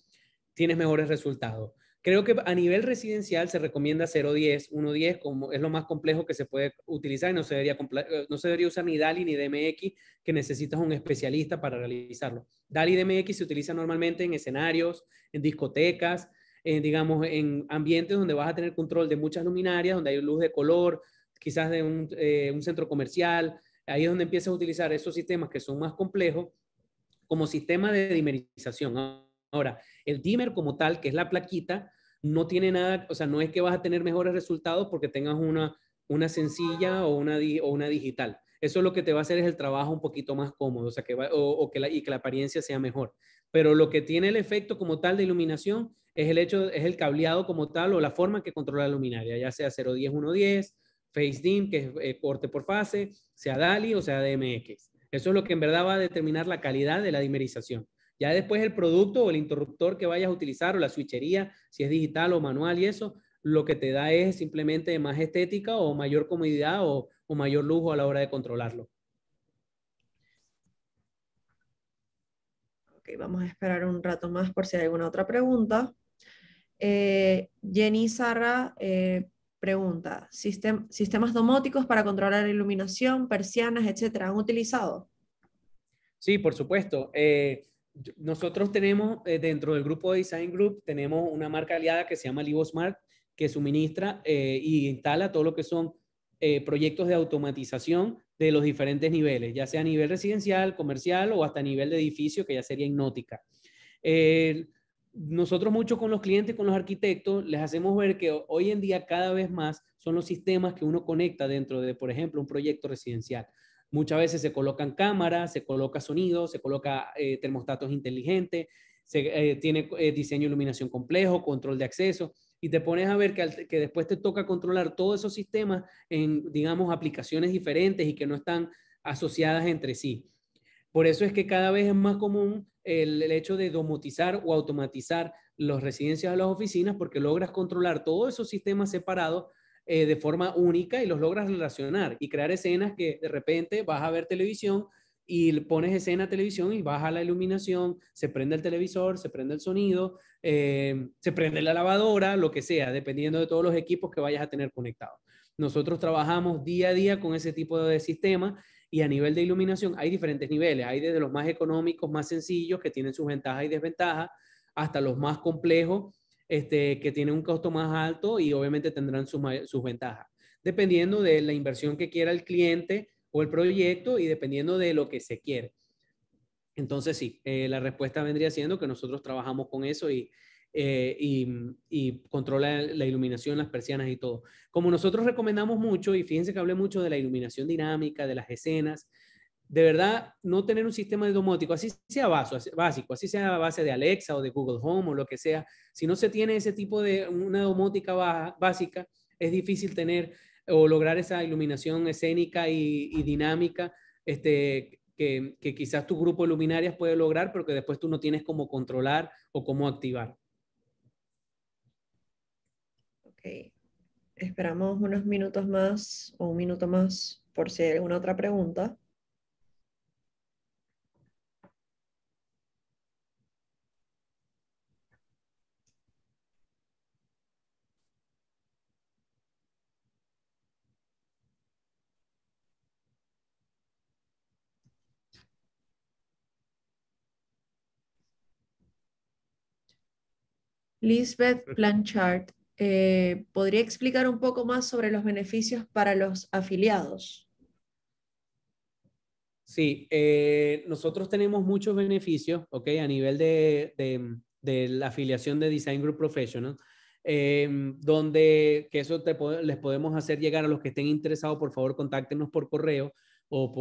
tienes mejores resultados. Creo que a nivel residencial se recomienda 010, 110, como es lo más complejo que se puede utilizar, y no se debería usar ni DALI ni DMX, que necesitas un especialista para realizarlo. DALI y DMX se utilizan normalmente en escenarios, en discotecas, digamos, en ambientes donde vas a tener control de muchas luminarias, donde hay luz de color, quizás de un centro comercial. Ahí es donde empiezas a utilizar esos sistemas que son más complejos como sistema de dimerización. Ahora, el dimmer como tal, que es la plaquita, no tiene nada, o sea, no es que vas a tener mejores resultados porque tengas una sencilla o una digital. Eso lo que te va a hacer es el trabajo un poquito más cómodo, o sea, y que la apariencia sea mejor. Pero lo que tiene el efecto como tal de iluminación es es el cableado como tal o la forma que controla la luminaria, ya sea 010, 110, Face Dim, que es corte por fase, sea DALI o sea DMX. Eso es lo que en verdad va a determinar la calidad de la dimerización. Ya después el producto o el interruptor que vayas a utilizar o la switchería, si es digital o manual y eso, lo que te da es simplemente más estética o mayor comodidad o mayor lujo a la hora de controlarlo. Ok, vamos a esperar un rato más por si hay alguna otra pregunta. Jenny Sarra pregunta: ¿sistemas domóticos para controlar iluminación, persianas, etcétera, han utilizado? Sí, por supuesto. Nosotros tenemos dentro del grupo de Design Group, tenemos una marca aliada que se llama LivoSmart, que suministra y instala todo lo que son proyectos de automatización de los diferentes niveles, ya sea a nivel residencial, comercial o hasta a nivel de edificio, que ya sería hipnótica. Nosotros mucho con los clientes, con los arquitectos, les hacemos ver que hoy en día cada vez más son los sistemas que uno conecta dentro de, por ejemplo, un proyecto residencial. Muchas veces se colocan cámaras, se coloca sonido, se coloca termostatos inteligentes, tiene diseño de iluminación complejo, control de acceso, y te pones a ver que después te toca controlar todos esos sistemas en, digamos, aplicaciones diferentes y que no están asociadas entre sí. Por eso es que cada vez es más común el hecho de domotizar o automatizar las residencias a las oficinas porque logras controlar todos esos sistemas separados de forma única y los logras relacionar y crear escenas que de repente vas a ver televisión y pones escena a televisión y baja la iluminación, se prende el televisor, se prende el sonido, se prende la lavadora, lo que sea, dependiendo de todos los equipos que vayas a tener conectados. Nosotros trabajamos día a día con ese tipo de sistemas y a nivel de iluminación hay diferentes niveles. Hay desde los más económicos, más sencillos, que tienen sus ventajas y desventajas, hasta los más complejos, que tienen un costo más alto y obviamente tendrán sus ventajas. Dependiendo de la inversión que quiera el cliente o el proyecto y dependiendo de lo que se quiere. Entonces, sí, la respuesta vendría siendo que nosotros trabajamos con eso y controla la iluminación, las persianas y todo. Como nosotros recomendamos mucho, y fíjense que hablé mucho de la iluminación dinámica, de las escenas, de verdad, no tener un sistema de domótico, así sea básico, así sea a base de Alexa o de Google Home o lo que sea, si no se tiene ese tipo de una domótica básica, es difícil tener o lograr esa iluminación escénica y dinámica, que quizás tu grupo de luminarias puede lograr, pero que después tú no tienes cómo controlar o cómo activar. Ok. Esperamos unos minutos más o un minuto más por si hay alguna otra pregunta. Lisbeth Blanchard, ¿podría explicar un poco más sobre los beneficios para los afiliados? Sí, nosotros tenemos muchos beneficios, ¿ok? A nivel de la afiliación de Design Group Professional, donde que eso les podemos hacer llegar a los que estén interesados. Por favor, contáctenos por correo o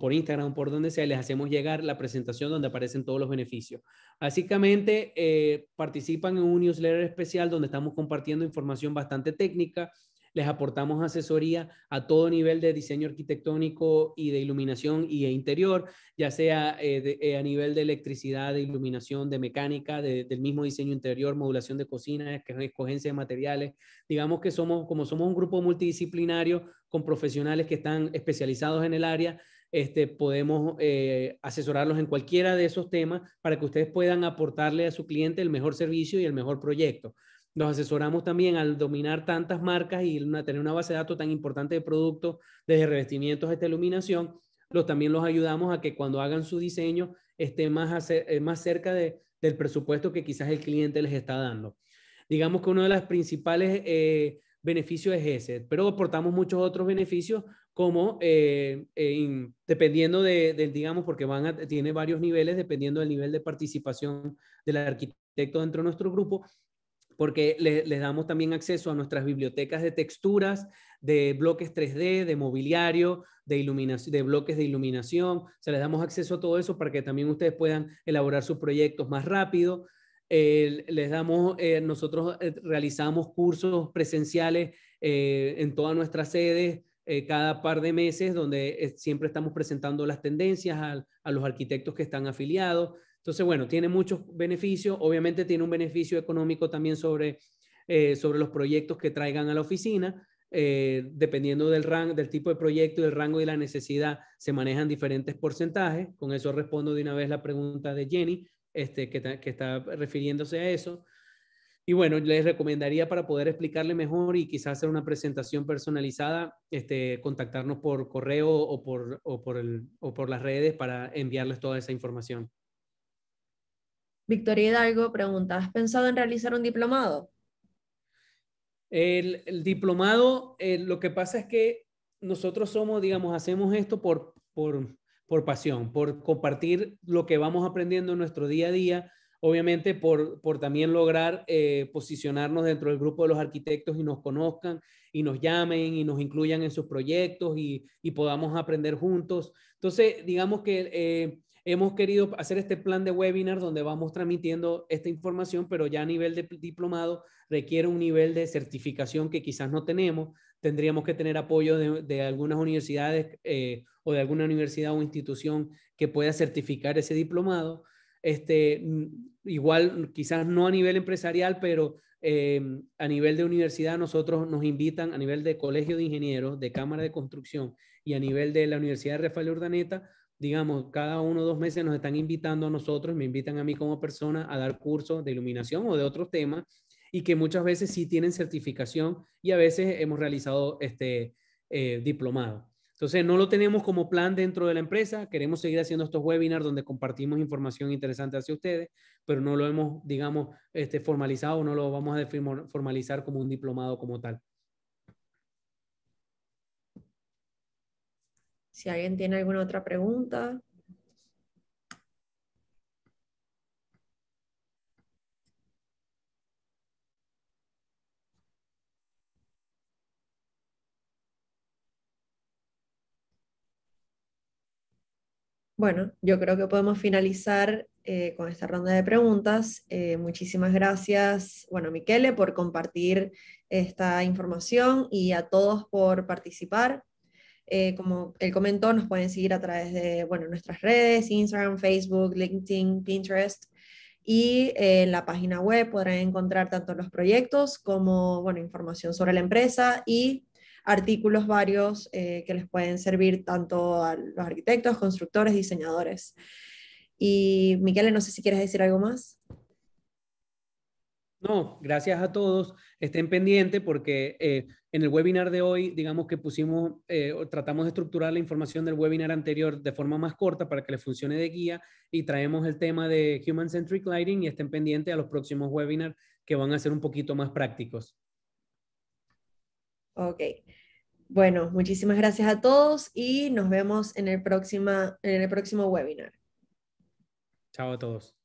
por Instagram, por donde sea, les hacemos llegar la presentación donde aparecen todos los beneficios. Básicamente, participan en un newsletter especial donde estamos compartiendo información bastante técnica. Les aportamos asesoría a todo nivel de diseño arquitectónico y de iluminación y de interior, ya sea a nivel de electricidad, de iluminación, de mecánica, del mismo diseño interior, modulación de cocina, escogencia de materiales. Digamos que como somos un grupo multidisciplinario con profesionales que están especializados en el área, podemos asesorarlos en cualquiera de esos temas para que ustedes puedan aportarle a su cliente el mejor servicio y el mejor proyecto. Nos asesoramos también al dominar tantas marcas y tener una base de datos tan importante de productos, desde revestimientos hasta iluminación. También los ayudamos a que cuando hagan su diseño esté más cerca del presupuesto que quizás el cliente les está dando. Digamos que uno de los principales beneficios es ese, pero aportamos muchos otros beneficios como dependiendo digamos, porque tiene varios niveles, dependiendo del nivel de participación del arquitecto dentro de nuestro grupo, porque les damos también acceso a nuestras bibliotecas de texturas, de bloques 3D, de mobiliario, de iluminación, de bloques de iluminación. O sea, les damos acceso a todo eso para que también ustedes puedan elaborar sus proyectos más rápido. Nosotros realizamos cursos presenciales en todas nuestras sedes cada par de meses, donde siempre estamos presentando las tendencias a los arquitectos que están afiliados. Entonces, bueno, tiene muchos beneficios. Obviamente tiene un beneficio económico también sobre los proyectos que traigan a la oficina. Dependiendo del tipo de proyecto y del rango y la necesidad, se manejan diferentes porcentajes. Con eso respondo de una vez la pregunta de Jenny, que está refiriéndose a eso. Y bueno, les recomendaría, para poder explicarle mejor y quizás hacer una presentación personalizada, contactarnos por correo o por las redes para enviarles toda esa información. Victoria Hidalgo pregunta, ¿has pensado en realizar un diplomado? El diplomado, lo que pasa es que nosotros digamos, hacemos esto por pasión, por compartir lo que vamos aprendiendo en nuestro día a día, obviamente por también lograr posicionarnos dentro del grupo de los arquitectos y nos conozcan y nos llamen y nos incluyan en sus proyectos y podamos aprender juntos. Entonces, digamos que hemos querido hacer este plan de webinar donde vamos transmitiendo esta información, pero ya a nivel de diplomado requiere un nivel de certificación que quizás no tenemos. Tendríamos que tener apoyo de algunas universidades o de alguna universidad o institución que pueda certificar ese diplomado. Igual, quizás no a nivel empresarial, pero a nivel de universidad nosotros nos invitan, a nivel de colegio de ingenieros, de cámara de construcción y a nivel de la Universidad de Rafael Urdaneta, digamos, cada 1 o 2 meses nos están invitando a nosotros, me invitan a mí como persona a dar cursos de iluminación o de otros temas, y que muchas veces sí tienen certificación y a veces hemos realizado diplomado. Entonces, no lo tenemos como plan dentro de la empresa, queremos seguir haciendo estos webinars donde compartimos información interesante hacia ustedes, pero no lo hemos, digamos, formalizado, no lo vamos a formalizar como un diplomado como tal. Si alguien tiene alguna otra pregunta. Bueno, yo creo que podemos finalizar con esta ronda de preguntas. Muchísimas gracias, bueno, Michele, por compartir esta información y a todos por participar. Como él comentó, nos pueden seguir a través de, bueno, nuestras redes, Instagram, Facebook, LinkedIn, Pinterest. Y en la página web podrán encontrar tanto los proyectos como, bueno, información sobre la empresa y artículos varios que les pueden servir tanto a los arquitectos, constructores, diseñadores. Y Miquel, no sé si quieres decir algo más. No, gracias a todos. Estén pendientes porque en el webinar de hoy, digamos que tratamos de estructurar la información del webinar anterior de forma más corta para que les funcione de guía y traemos el tema de Human Centric Lighting y estén pendientes a los próximos webinars que van a ser un poquito más prácticos. Ok. Bueno, muchísimas gracias a todos y nos vemos en el próximo webinar. Chao a todos.